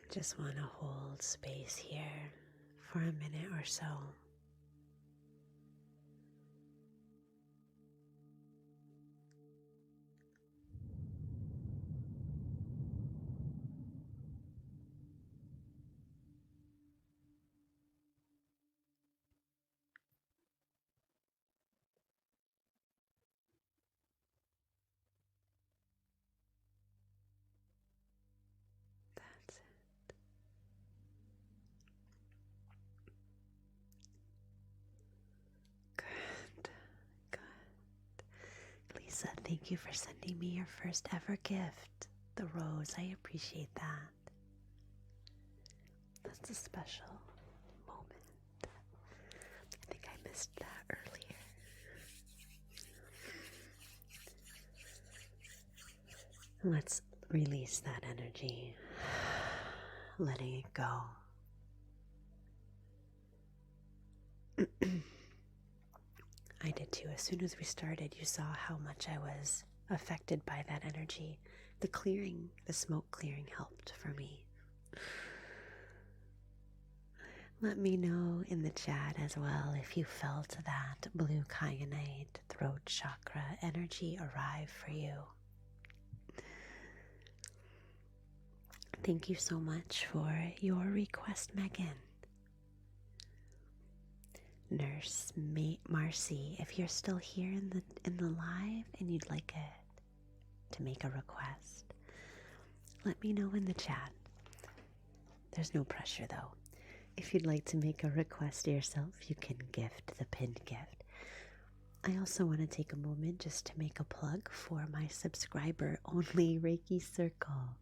I just want to hold space here for a minute or so. That's it. Good. Good. Lisa, thank you for sending me your first ever gift, the rose. I appreciate that. That's a special moment. I think I missed that earlier. Let's release that energy, letting it go. I did too. As soon as we started, you saw how much I was affected by that energy. The clearing, the smoke clearing helped for me. Let me know in the chat as well if you felt that blue kyanite throat chakra energy arrive for you. Thank you so much for your request, Megan. Nurse Marcy, if you're still here in the live and you'd like to make a request, let me know in the chat. There's no pressure though. If you'd like to make a request yourself, you can gift the pinned gift. I also want to take a moment just to make a plug for my subscriber-only Reiki Circle.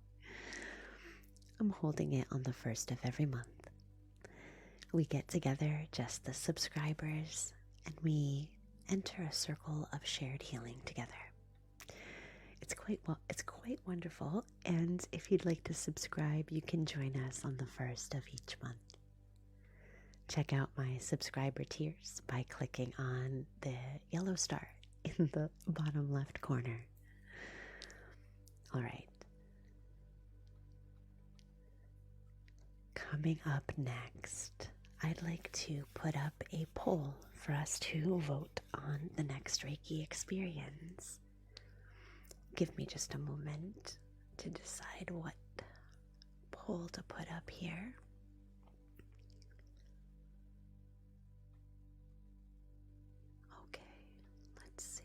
I'm holding it on the 1st of every month. We get together, just the subscribers, and we enter a circle of shared healing together. It's quite wonderful, and if you'd like to subscribe, you can join us on the 1st of each month. Check out my subscriber tiers by clicking on the yellow star in the bottom left corner. All right. Coming up next, I'd like to put up a poll for us to vote on the next Reiki experience. Give me just a moment to decide what poll to put up here. Okay, let's see.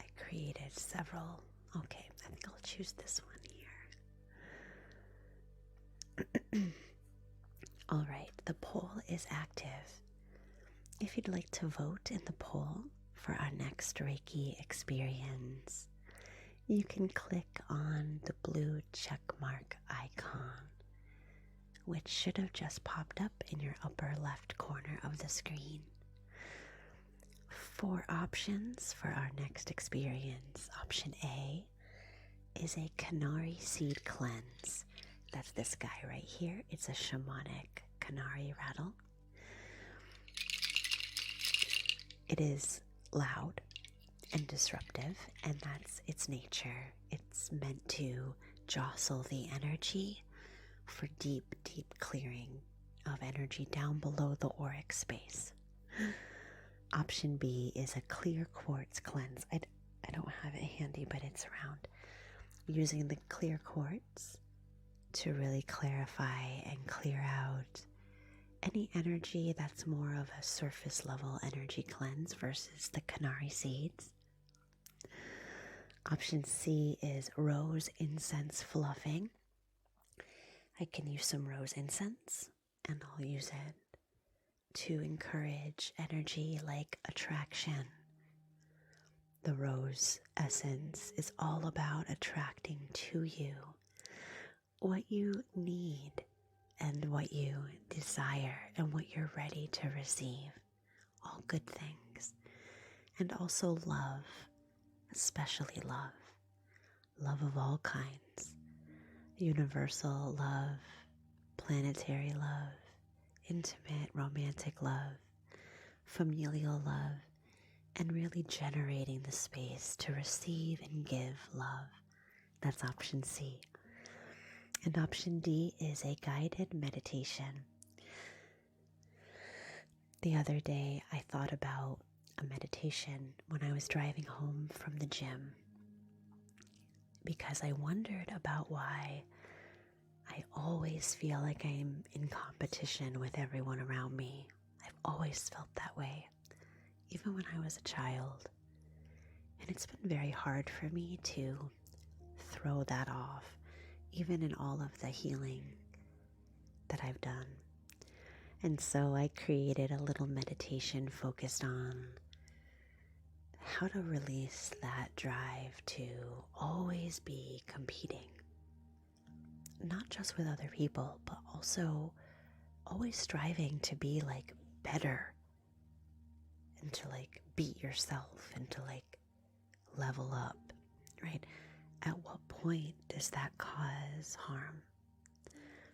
I created several. Okay, I think I'll choose this one here. All right, the poll is active. If you'd like to vote in the poll for our next Reiki experience, you can click on the blue check mark icon, which should have just popped up in your upper left corner of the screen. 4 options for our next experience. Option A is a Canary seed cleanse. That's this guy right here. It's a shamanic canary rattle. It is loud and disruptive, and that's its nature. It's meant to jostle the energy for deep, deep clearing of energy down below the auric space. Option B is a clear quartz cleanse. I don't have it handy, but it's around. Using the clear quartz to really clarify and clear out any energy that's more of a surface level energy cleanse versus the Canary seeds. Option C is rose incense fluffing. I can use some rose incense, and I'll use it to encourage energy like attraction. The rose essence is all about attracting to you what you need and what you desire and what you're ready to receive. All good things. And also love, especially love. Love of all kinds. Universal love, planetary love, intimate, romantic love, familial love, and really generating the space to receive and give love. That's option C. And option D is a guided meditation. The other day, I thought about a meditation when I was driving home from the gym, because I wondered about why I always feel like I'm in competition with everyone around me. I've always felt that way, even when I was a child. And it's been very hard for me to throw that off, even in all of the healing that I've done. And so I created a little meditation focused on how to release that drive to always be competing. Not just with other people, but also always striving to be like better and to like beat yourself and to like level up, right? At what point does that cause harm?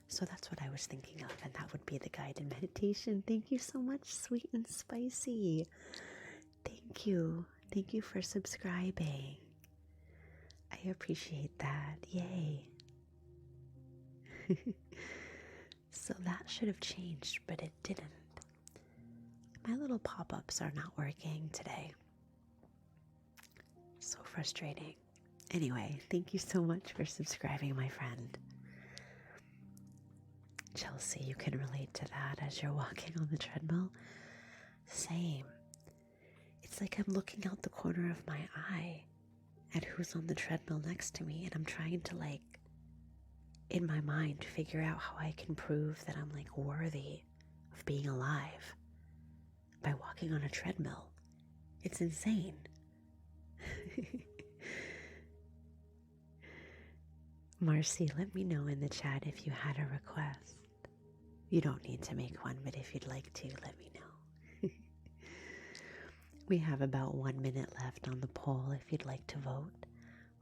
So that's what I was thinking of, and that would be the guided meditation. Thank you so much, Sweet and Spicy. Thank you. Thank you for subscribing. I appreciate that. Yay. So that should have changed, but it didn't. My little pop-ups are not working today. So frustrating. Anyway, thank you so much for subscribing, my friend. Chelsea, you can relate to that as you're walking on the treadmill. Same. It's like I'm looking out the corner of my eye at who's on the treadmill next to me, and I'm trying to like, in my mind, figure out how I can prove that I'm like worthy of being alive by walking on a treadmill. It's insane. Marcy, let me know in the chat if you had a request. You don't need to make one, but if you'd like to, let me know. We have about 1 minute left on the poll if you'd like to vote.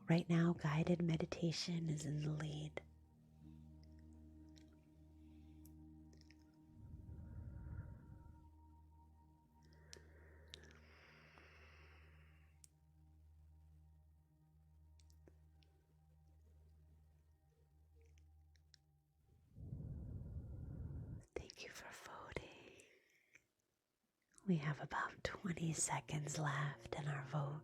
Right now, guided meditation is in the lead. Thank you for voting. We have about 20 seconds left in our vote.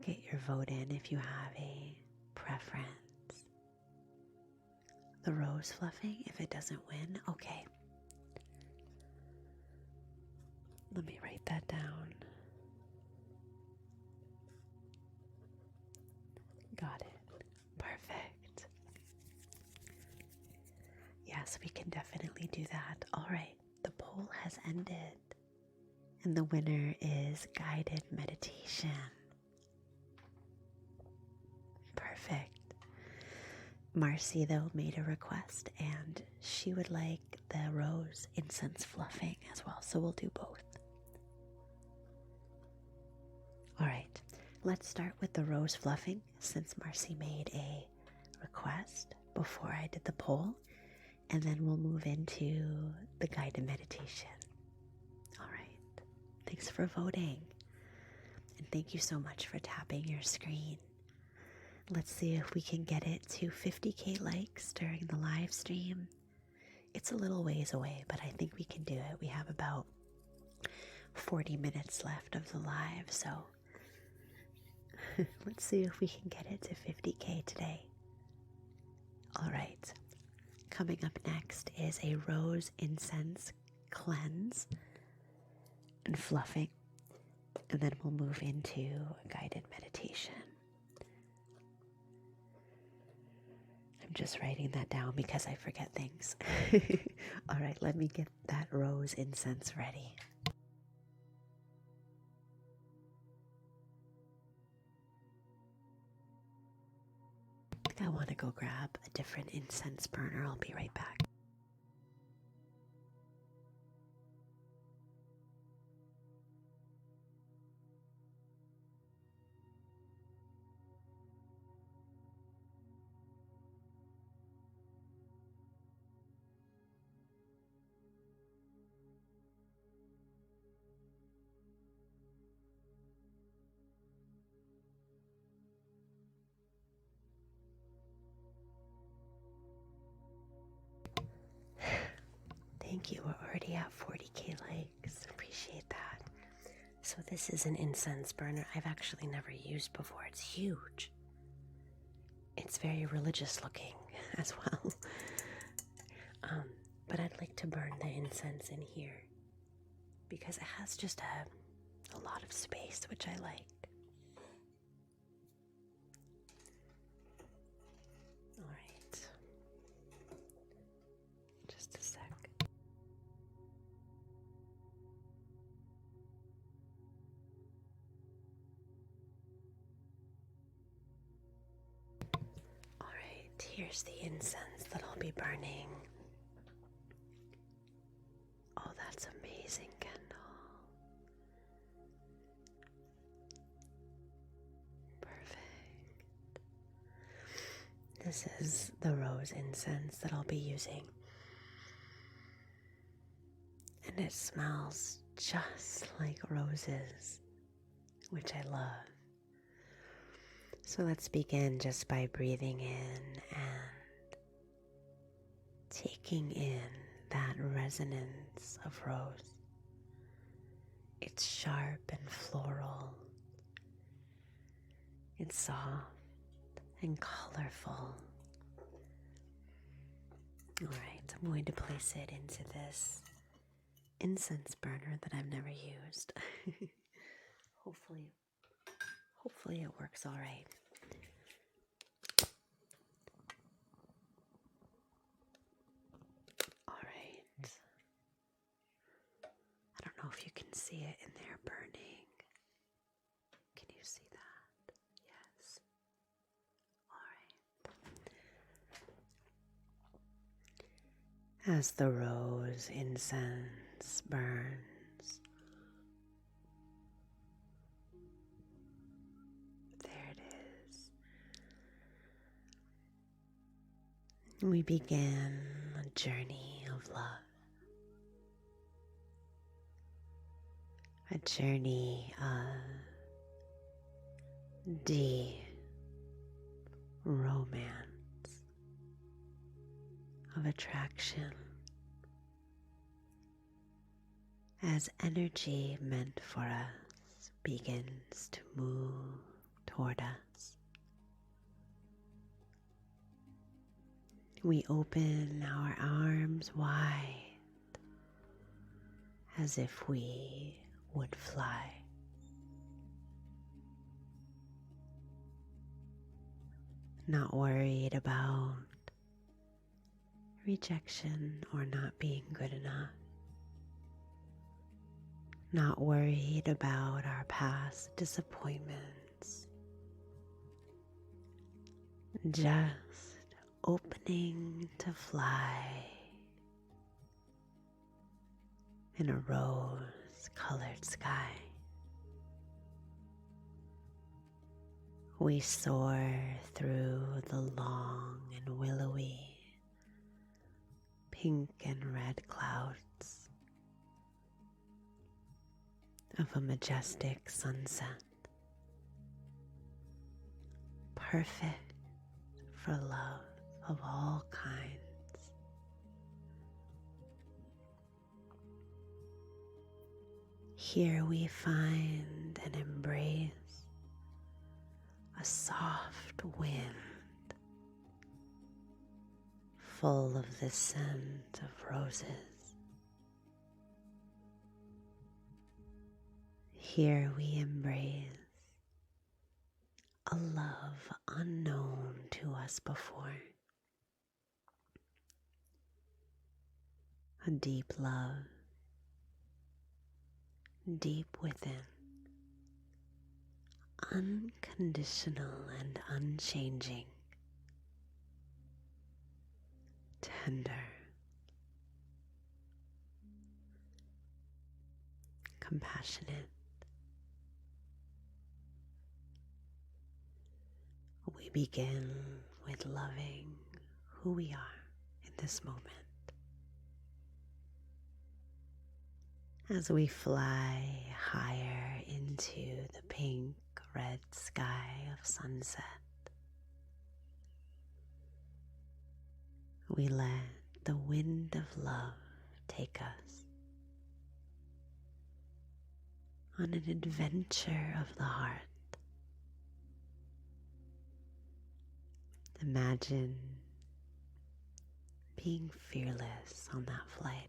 Get your vote in if you have a preference. The rose fluffing, if it doesn't win, okay. Let me write that down. Got it. Perfect. Yes, we can definitely do that. All right, the poll has ended. And the winner is guided meditation. Perfect. Marcy, though, made a request, and she would like the rose incense fluffing as well, so we'll do both. All right, let's start with the rose fluffing, since Marcy made a request before I did the poll, and then we'll move into the guided meditation. All right. Thanks for voting. And thank you so much for tapping your screen. Let's see if we can get it to 50K likes during the live stream. It's a little ways away, but I think we can do it. We have about 40 minutes left of the live, so let's see if we can get it to 50K today. All right, coming up next is a rose incense cleanse and fluffing, and then we'll move into a guided meditation. I'm just writing that down because I forget things. All right, let me get that rose incense ready. I think I want to go grab a different incense burner. I'll be right back. Thank you. We're already at 40K likes. Appreciate that. So this is an incense burner I've actually never used before. It's huge. It's very religious looking as well. But I'd like to burn the incense in here because it has just a lot of space, which I like. All right. Just a sec. All right, here's the incense that I'll be burning. Oh, that's amazing, Kendall. Perfect. This is the rose incense that I'll be using. And it smells just like roses, which I love. So let's begin just by breathing in and taking in that resonance of rose. It's sharp and floral. It's soft and colorful. All right, I'm going to place it into this incense burner that I've never used. Hopefully it works all right. All right. I don't know if you can see it in there burning. Can you see that? Yes. All right. As the rose incense burns, there it is. We begin a journey of love. A journey of deep romance, of attraction, as energy meant for us begins to move toward us. We open our arms wide as if we would fly. Not worried about rejection or not being good enough. Not worried about our past disappointments. Just opening to fly in a rose-colored sky. We soar through the long and willowy pink and red clouds of a majestic sunset, perfect for love of all kinds. Here we find and embrace a soft wind full of the scent of roses. Here we embrace a love unknown to us before, a deep love, deep within, unconditional and unchanging, tender, compassionate. We begin with loving who we are in this moment. As we fly higher into the pink, red sky of sunset, we let the wind of love take us on an adventure of the heart. Imagine being fearless on that flight,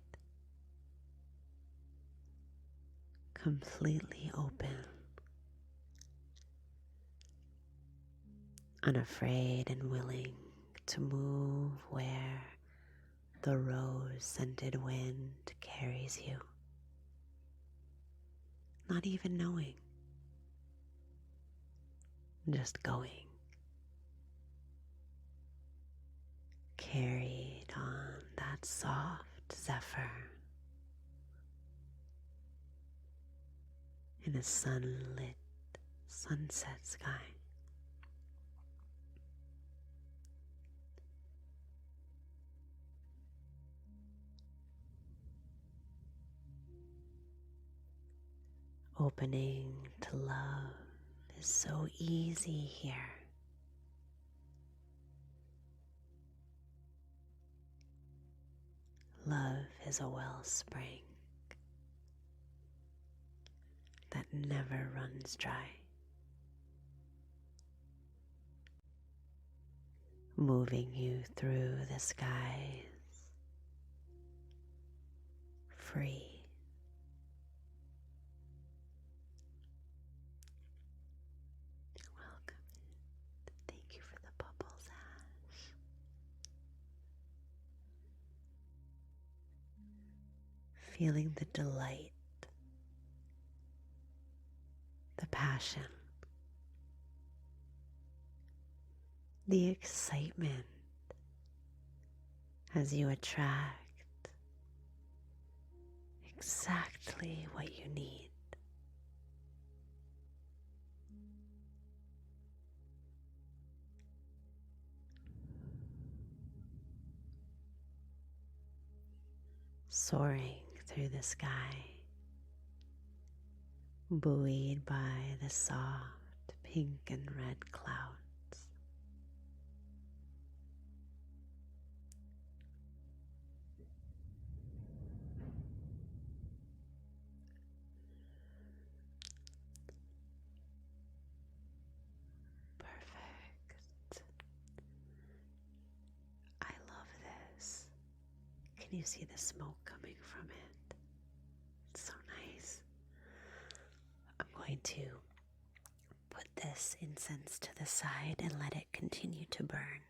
completely open, unafraid and willing to move where the rose-scented wind carries you, not even knowing, just going, carried on that soft zephyr in a sunlit sunset sky. Opening to love is so easy here. Love is a wellspring that never runs dry, moving you through the skies, free. Welcome. Thank you for the bubbles, Ash. Feeling the delight, the passion, the excitement as you attract exactly what you need. Soaring through the sky, buoyed by the soft pink and red clouds. Perfect. I love this. Can you see the smoke coming from it? It's so nice. I'm going to put this incense to the side and let it continue to burn.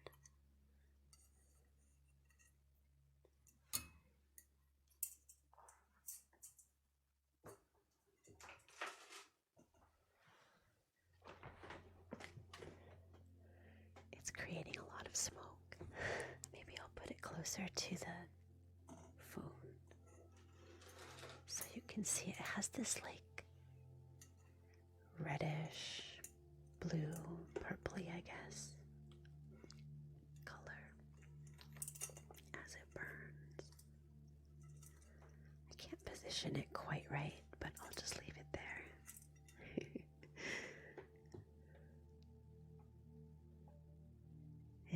It's creating a lot of smoke. Maybe I'll put it closer to the phone so you can see it has this like reddish, blue, purpley, I guess, color as it burns. I can't position it quite right, but I'll just leave it there.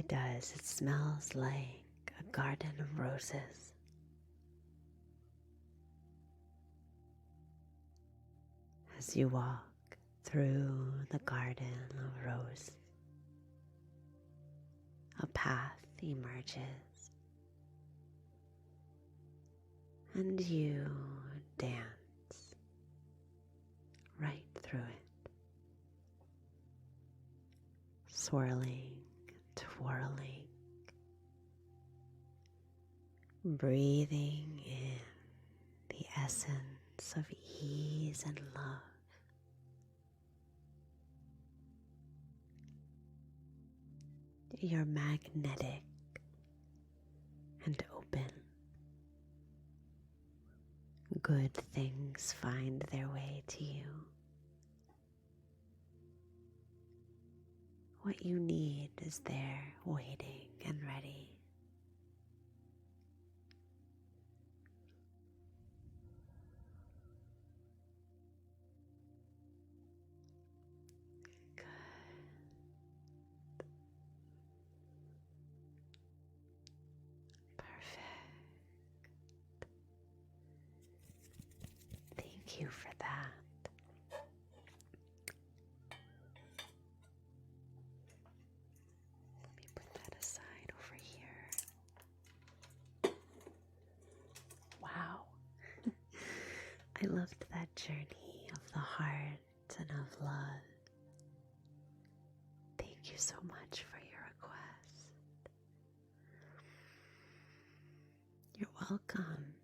It does. It smells like a garden of roses. As you walk through the garden of rose, a path emerges, and you dance right through it, swirling, twirling, breathing in the essence of ease and love. You're magnetic and open. Good things find their way to you. What you need is there, waiting and ready. Thank you for that. Let me put that aside over here. Wow. I loved that journey of the heart and of love. Thank you so much for your request. You're welcome.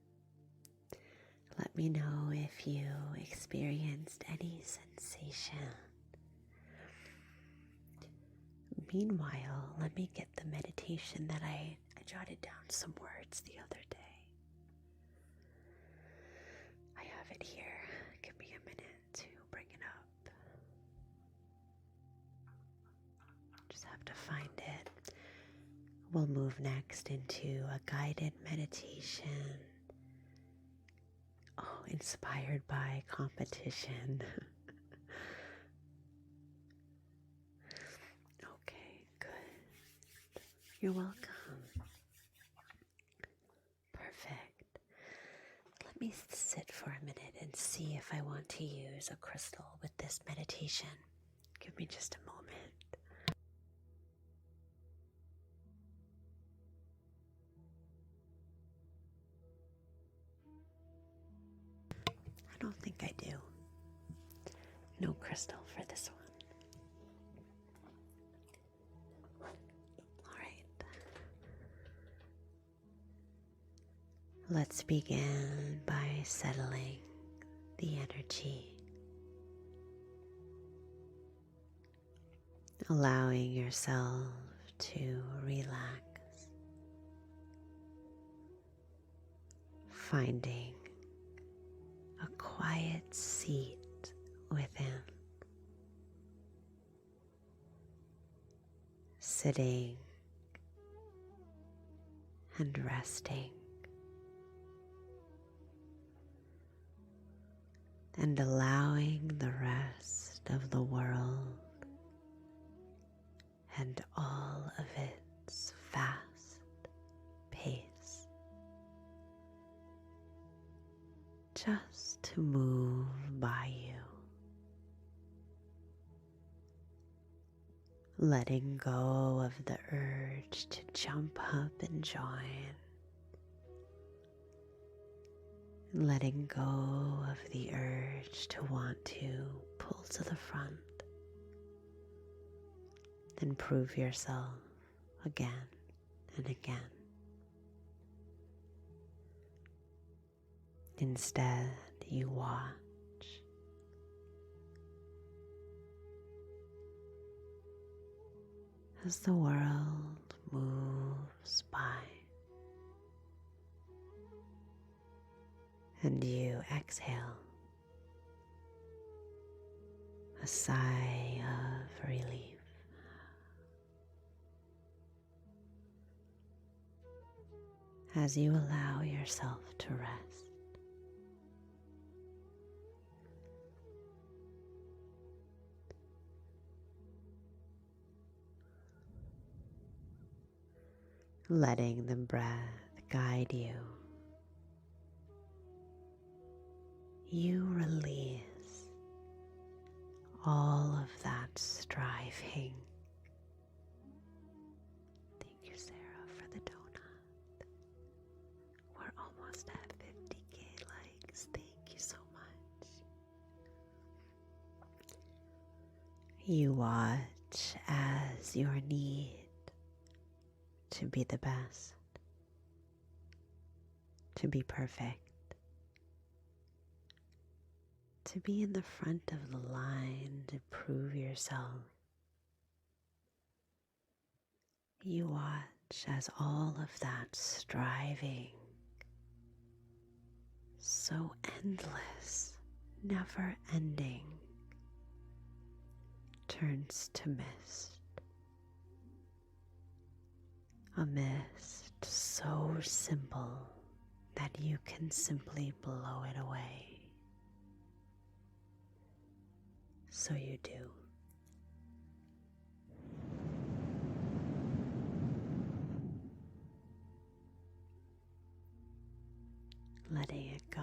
Let me know if you experienced any sensation. Meanwhile, let me get the meditation that I jotted down some words the other day. I have it here. Give me a minute to bring it up. Just have to find it. We'll move next into a guided meditation. Oh, inspired by competition. Okay, good. You're welcome. Perfect. Let me sit for a minute and see if I want to use a crystal with this meditation. Give me just a moment. I don't think I do. No crystal for this one. All right. Let's begin by settling the energy. Allowing yourself to relax. Finding a quiet seat within. Sitting and resting. And allowing the rest of the world and all of its fast pace just to move by you. Letting go of the urge to jump up and join. Letting go of the urge to want to pull to the front and prove yourself again and again. Instead, you watch as the world moves by. And you exhale a sigh of relief. As you allow yourself to rest. letting the breath guide you. You release all of that striving. Thank you, Sarah, for the donut. We're almost at 50K likes. Thank you so much. You watch as your need to be the best, to be perfect, to be in the front of the line, to prove yourself. You watch as all of that striving, so endless, never ending, turns to mist. A mist so simple that you can simply blow it away. So you do. Letting it go.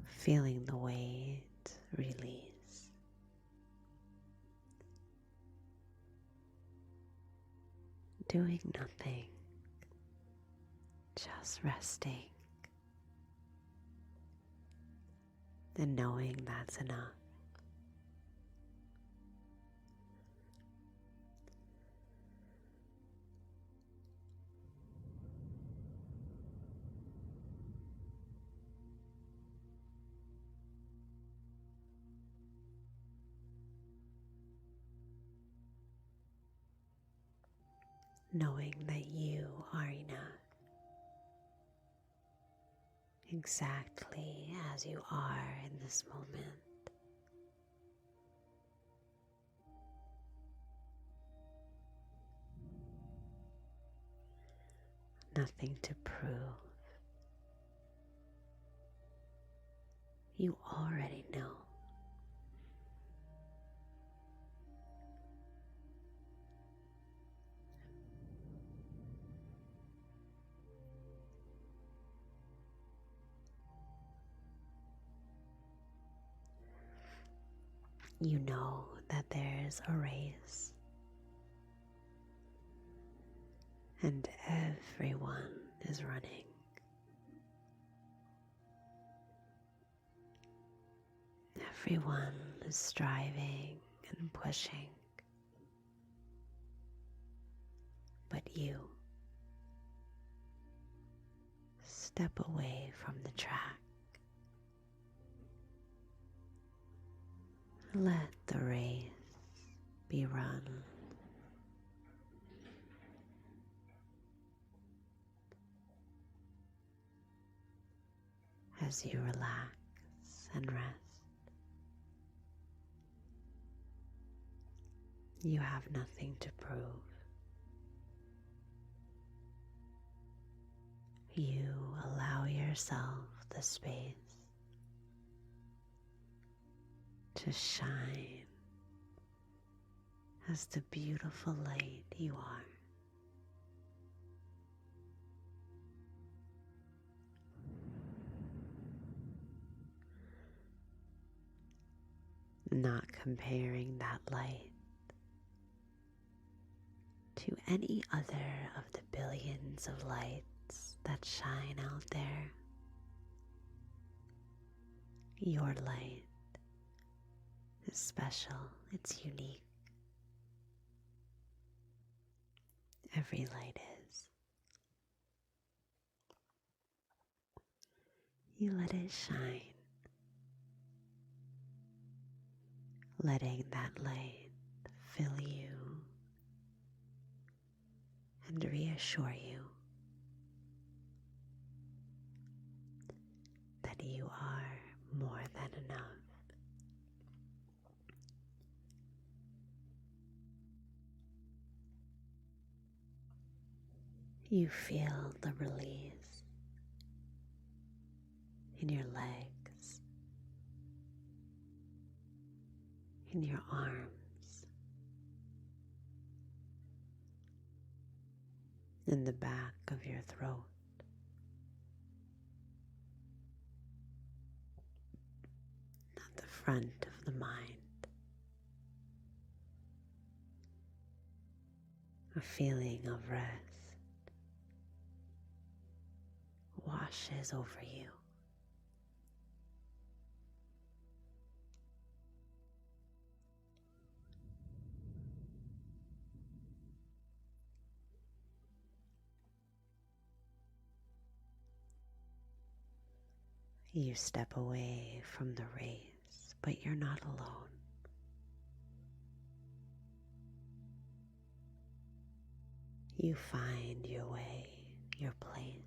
Feeling the weight release. Doing nothing. Just resting. And knowing that's enough. Knowing that you are enough. Exactly as you are in this moment. Nothing to prove. You already know. You know that there's a race, and everyone is running. Everyone is striving and pushing, but you step away from the track. Let the race be run. As you relax and rest, you have nothing to prove. You allow yourself the space to shine as the beautiful light you are. Not comparing that light to any other of the billions of lights that shine out there. Your light is special, it's unique. Every light is. You let it shine, letting that light fill you and reassure you that you are more than enough. You feel the release in your legs, in your arms, in the back of your throat, at the front of the mind. A feeling of rest washes over you. You step away from the race, but you're not alone. You find your way, your place.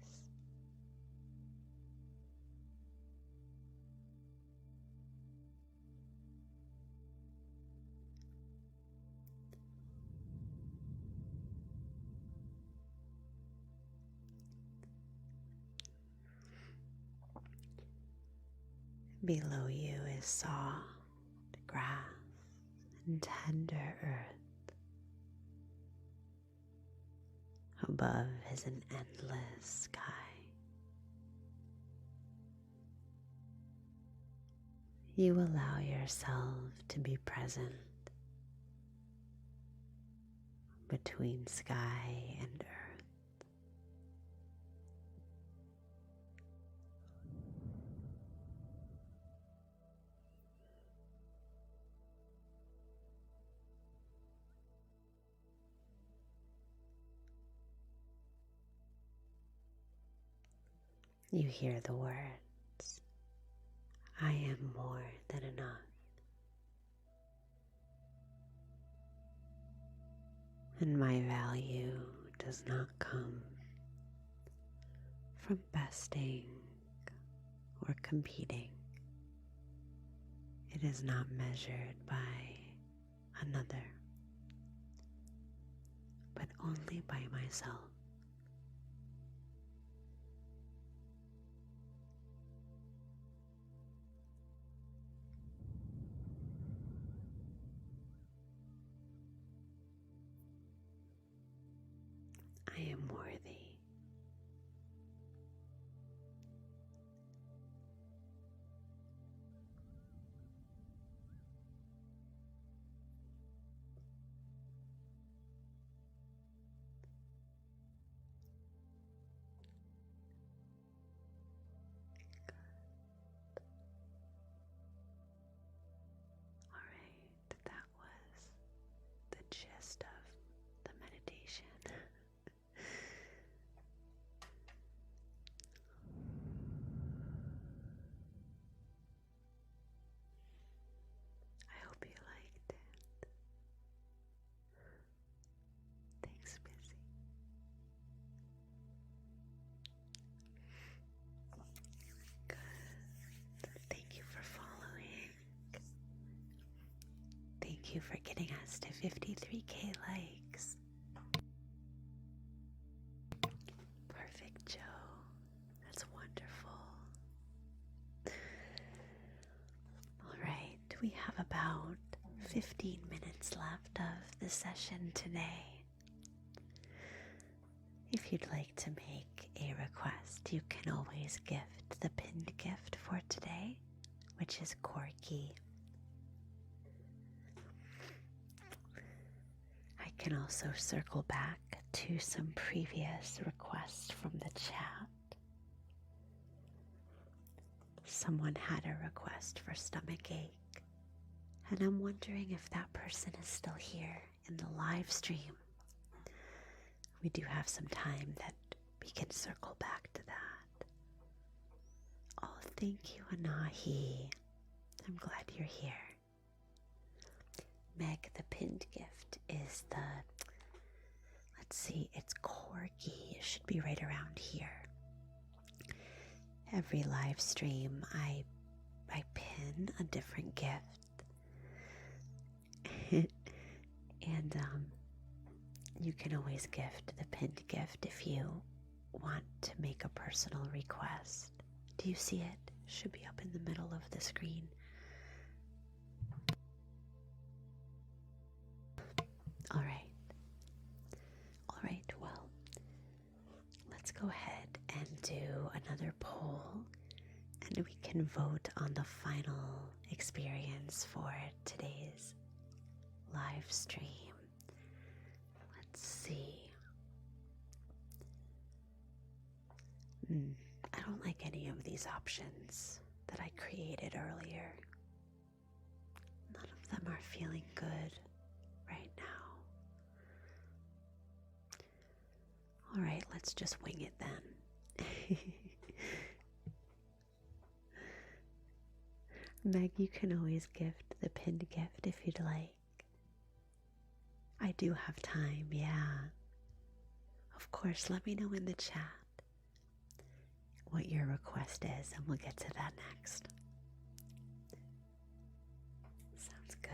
Below you is soft grass and tender earth. Above is an endless sky. You allow yourself to be present between sky and earth. You hear the words, I am more than enough. And my value does not come from besting or competing. It is not measured by another, but only by myself. I am worthy. All right, that was the gist of the meditation. I hope you liked it. Thanks, Busy. Good. Thank you for following. Thank you for getting us to 53K likes. Perfect, Joe. That's wonderful. All right, we have about 15 minutes left of the session today. If you'd like to make a request, you can always gift the pinned gift for today, which is Corky. I can also circle back to some previous requests from the chat. Someone had a request for stomach ache, and I'm wondering if that person is still here in the live stream. We do have some time that we can circle back to that. Oh, thank you, Anahi. I'm glad you're here. Meg, the pinned gift is let's see, it's Corky. It should be right around here. Every live stream, I pin a different gift. And you can always gift the pinned gift if you want to make a personal request. Do you see it? It should be up in the middle of the screen. All right. All right, well, let's go ahead and do another poll, and we can vote on the final experience for today's live stream. Let's see. I don't like any of these options that I created earlier. None of them are feeling good right now. All right, let's just wing it then. Meg, you can always gift the pinned gift if you'd like. I do have time, yeah. Of course, let me know in the chat what your request is, and we'll get to that next. Sounds good.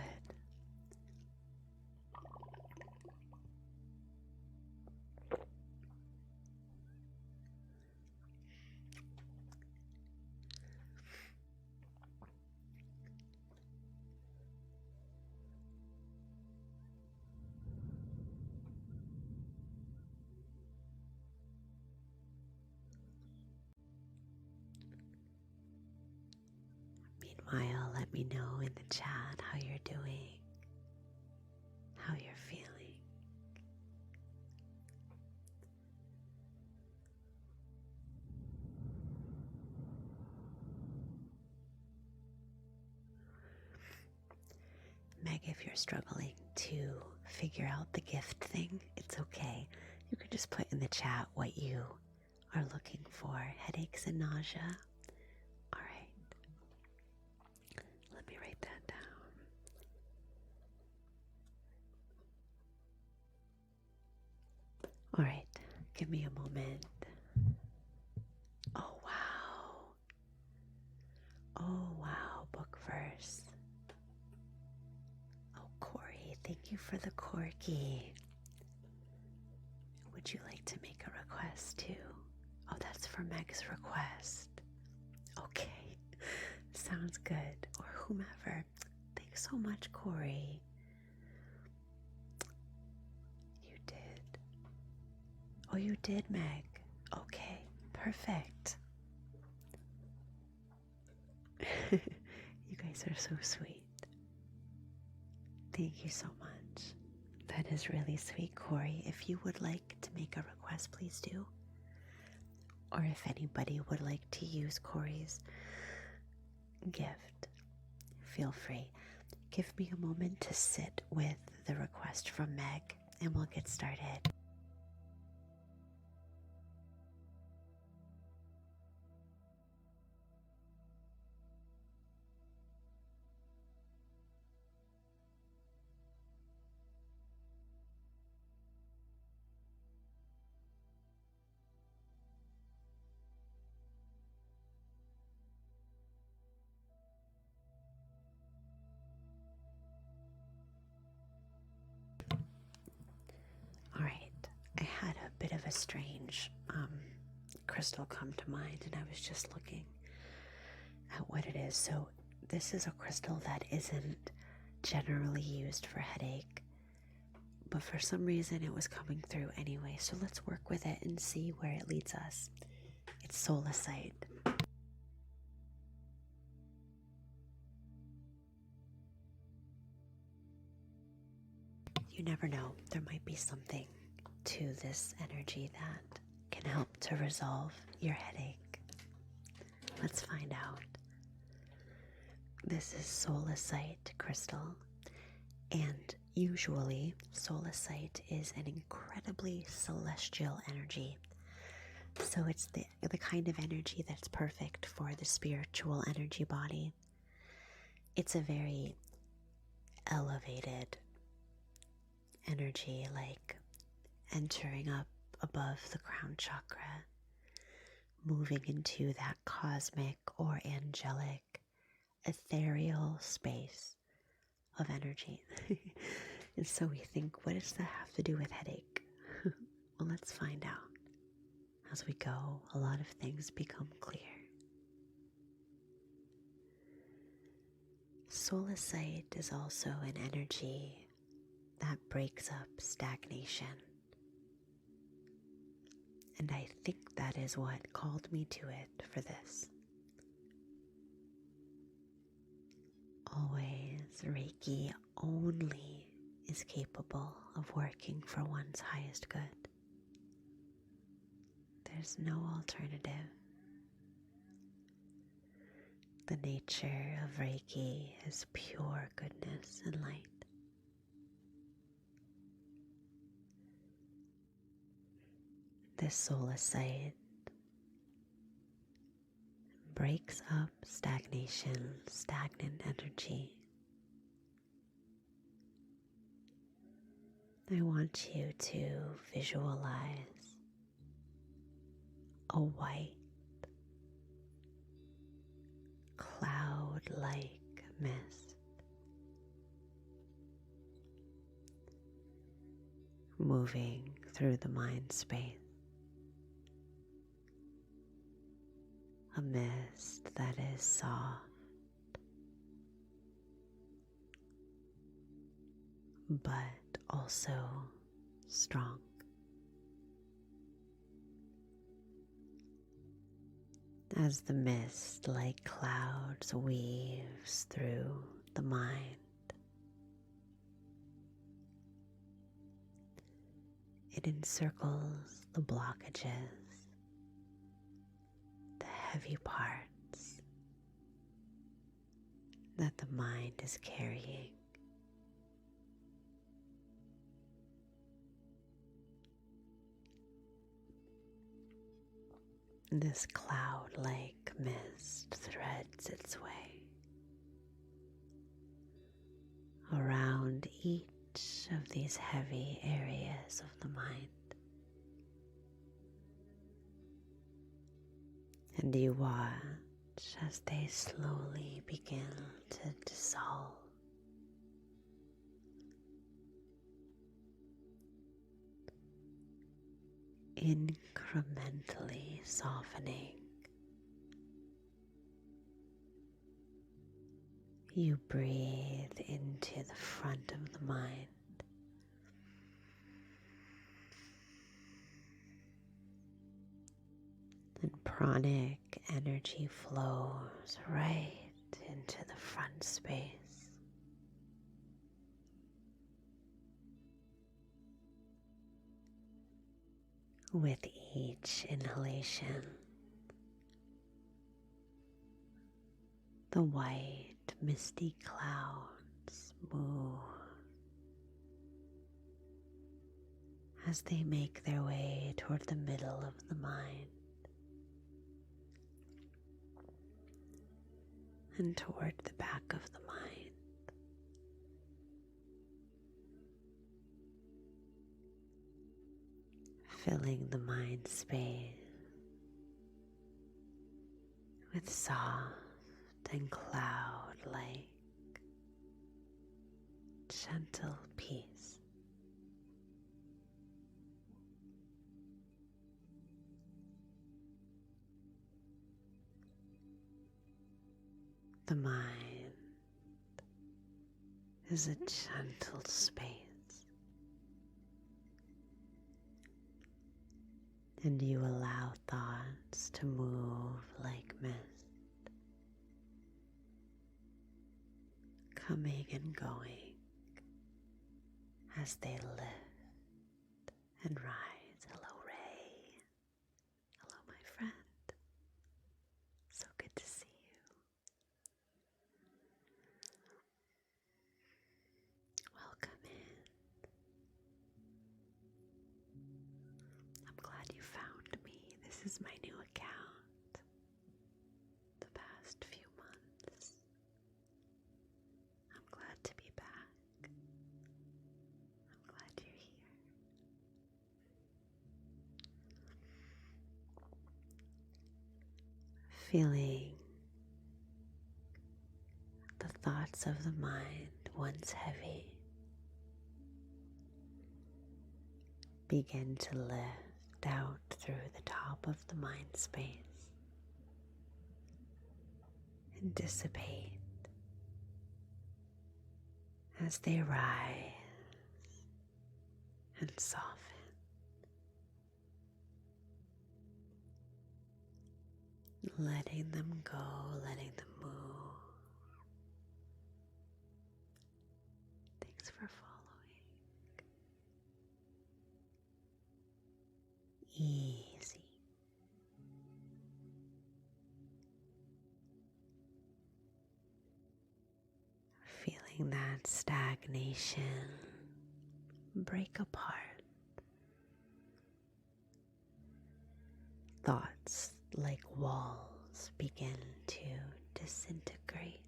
Meanwhile, let me know in the chat how you're doing, how you're feeling. Meg, if you're struggling to figure out the gift thing, it's okay. You can just put in the chat what you are looking for. Headaches and nausea. All right. Let me write that down. All right. Give me a moment. Oh, wow. Oh, wow. Book verse. Oh, Corey, thank you for the corgi. Would you like to make a request too? Oh, that's for Meg's request. Okay, sounds good. Or whomever. Thanks so much, Corey. You did. Oh, you did, Meg. Okay, perfect. You guys are so sweet. Thank you so much. That is really sweet, Corey. If you would like to make a request, please do. Or if anybody would like to use Corey's gift, feel free. Give me a moment to sit with the request from Meg, and we'll get started. All right, I had a bit of a strange crystal come to mind, and I was just looking at what it is. So this is a crystal that isn't generally used for headache, but for some reason it was coming through anyway. So let's work with it and see where it leads us. It's Scolecite. You never know, there might be something to this energy that can help to resolve your headache. Let's find out. This is Scolecite crystal, and usually Scolecite is an incredibly celestial energy. So it's the kind of energy that's perfect for the spiritual energy body. It's a very elevated energy, like entering up above the crown chakra, moving into that cosmic or angelic, ethereal space of energy. And so we think, what does that have to do with headache? Well, let's find out. As we go, a lot of things become clear. Scolecite is also an energy that that breaks up stagnation. And I think that is what called me to it for this. Always, Reiki only is capable of working for one's highest good. There's no alternative. The nature of Reiki is pure goodness and light. This Scolecite breaks up stagnation, stagnant energy. I want you to visualize a white, cloud-like mist moving through the mind space. A mist that is soft but also strong. As the mist, like clouds, weaves through the mind, it encircles the blockages, the heavy parts that the mind is carrying. This cloud-like mist threads its way around each of these heavy areas of the mind. And you watch as they slowly begin to dissolve. Incrementally softening. You breathe into the front of the mind. And pranic energy flows right into the front space. With each inhalation, the white, misty clouds move as they make their way toward the middle of the mind and toward the back of the mind. Filling the mind space with soft and cloud-like, gentle peace. The mind is a gentle space. And you allow thoughts to move like mist, coming and going as they lift and rise. Hello, Ray. Hello, my friend. So good to see you. Welcome in. I'm glad you found me. This is my new account. The past few months. I'm glad to be back. I'm glad you're here. Feeling the thoughts of the mind, once heavy, begin to lift out through the top of the mind space and dissipate as they rise and soften. Letting them go, letting them move. Thanks for following. Easy. Feeling that stagnation break apart. Thoughts like walls begin to disintegrate,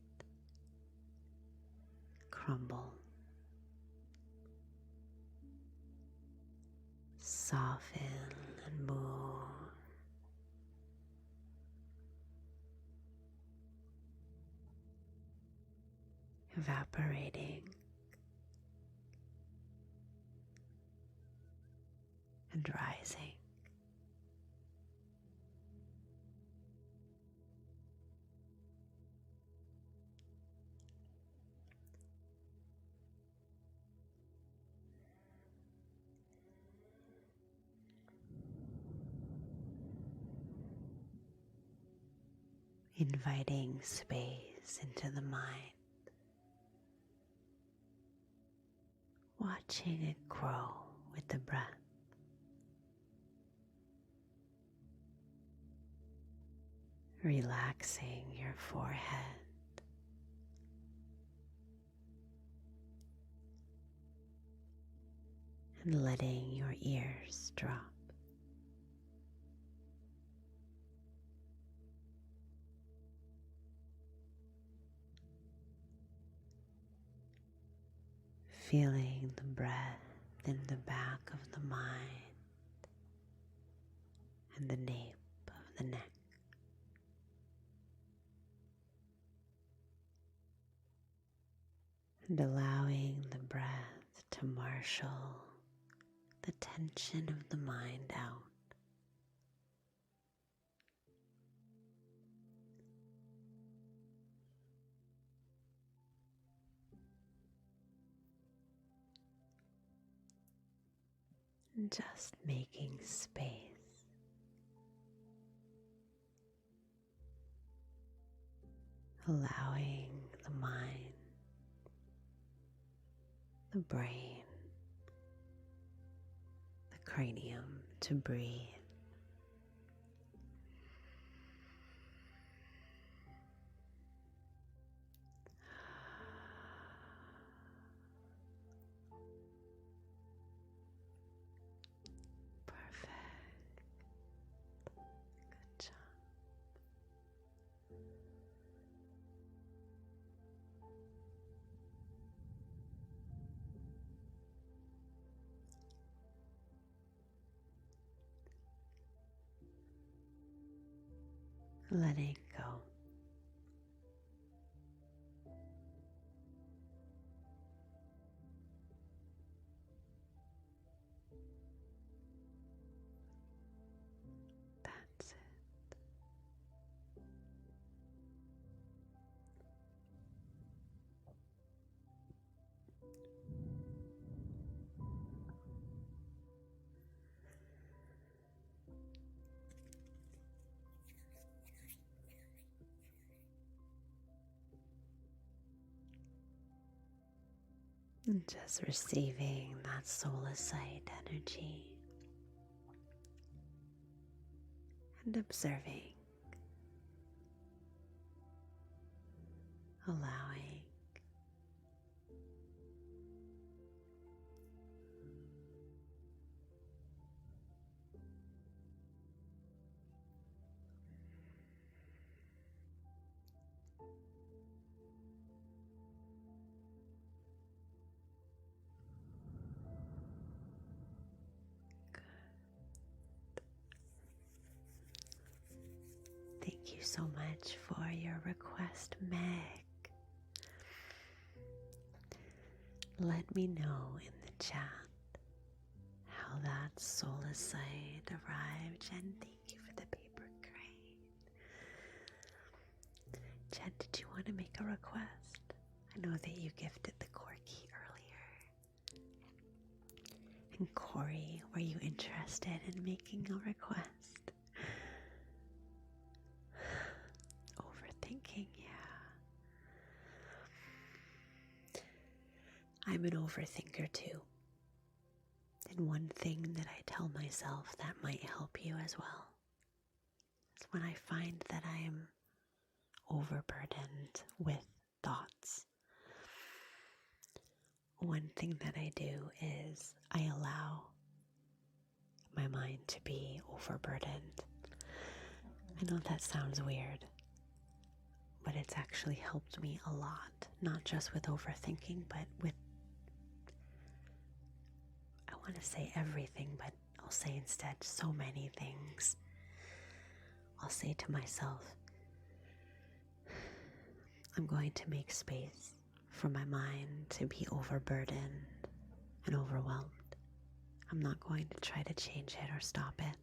crumble, soften and move. Evaporating and rising. Inviting space into the mind, watching it grow with the breath. Relaxing your forehead, and letting your ears drop. Feeling the breath in the back of the mind and the nape of the neck. And allowing the breath to marshal the tension of the mind out. And just making space. Allowing the mind, the brain, the cranium to breathe. Perfect. Good job. Letting go. That's it. And just receiving that Scolecite energy and observing, allowing, Thank you so much for your request, Meg. Let me know in the chat how that Scolecite arrived, and thank you for the paper crane. Jen, did you want to make a request? I know that you gifted the corky earlier. Corey, were you interested in making a request? Overthinking, yeah. I'm an overthinker too. And one thing that I tell myself that might help you as well is when I find that I am overburdened with thoughts. One thing that I do is I allow my mind to be overburdened. I know that sounds weird, but it's actually helped me a lot, not just with overthinking, but with, I want to say everything, but I'll say instead so many things. I'll say to myself, I'm going to make space for my mind to be overburdened and overwhelmed. I'm not going to try to change it or stop it.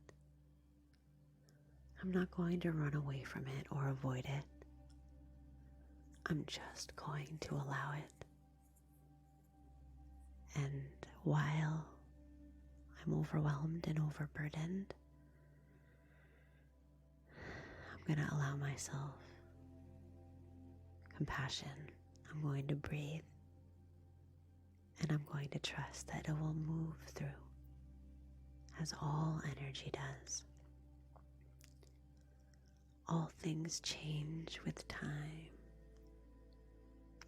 I'm not going to run away from it or avoid it. I'm just going to allow it. And while I'm overwhelmed and overburdened, I'm going to allow myself compassion. I'm going to breathe. And I'm going to trust that it will move through, as all energy does. All things change with time,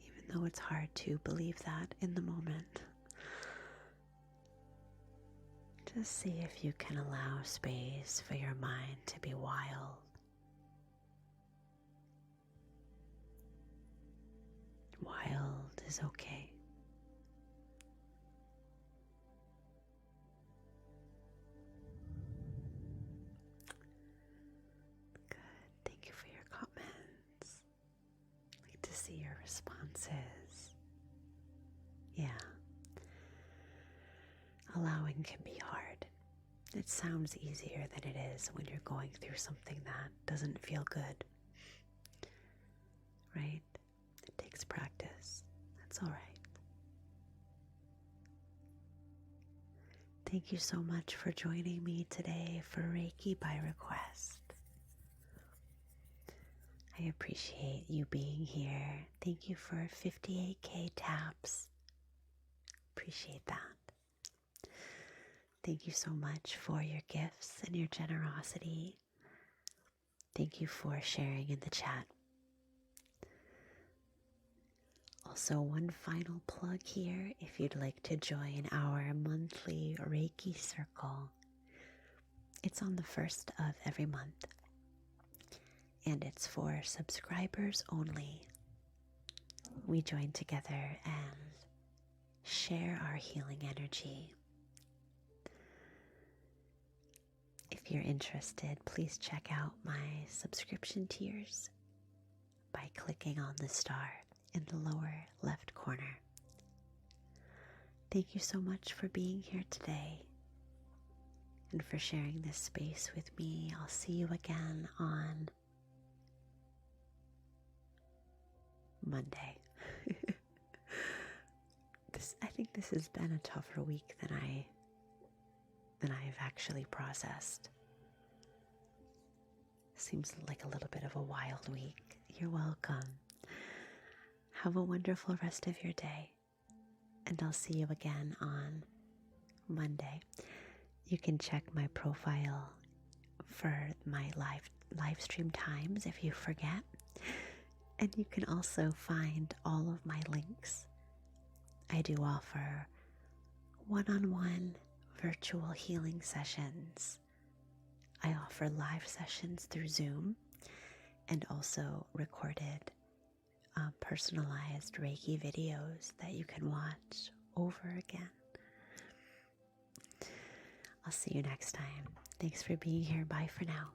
even though it's hard to believe that in the moment. Just see if you can allow space for your mind to be wild. Wild is okay. Good. Thank you for your comments. I'd like to see your responses. Yeah. Allowing can be hard. It sounds easier than it is when you're going through something that doesn't feel good. Right? It takes practice. That's all right. Thank you so much for joining me today for Reiki by Request. I appreciate you being here. Thank you for 58K taps. Appreciate that. Thank you so much for your gifts and your generosity. Thank you for sharing in the chat. Also, one final plug here. If you'd like to join our monthly Reiki circle, it's on the first of every month. And it's for subscribers only. We join together and share our healing energy. If you're interested, please check out my subscription tiers by clicking on the star in the lower left corner. Thank you so much for being here today and for sharing this space with me. I'll see you again on Monday. I think this has been a tougher week than I've actually processed. Seems like a little bit of a wild week. You're welcome. Have a wonderful rest of your day, and I'll see you again on Monday. You can check my profile for my live stream times if you forget, and you can also find all of my links. I do offer one-on-one virtual healing sessions. I offer live sessions through Zoom and also recorded personalized Reiki videos that you can watch over again. I'll see you next time. Thanks for being here. Bye for now.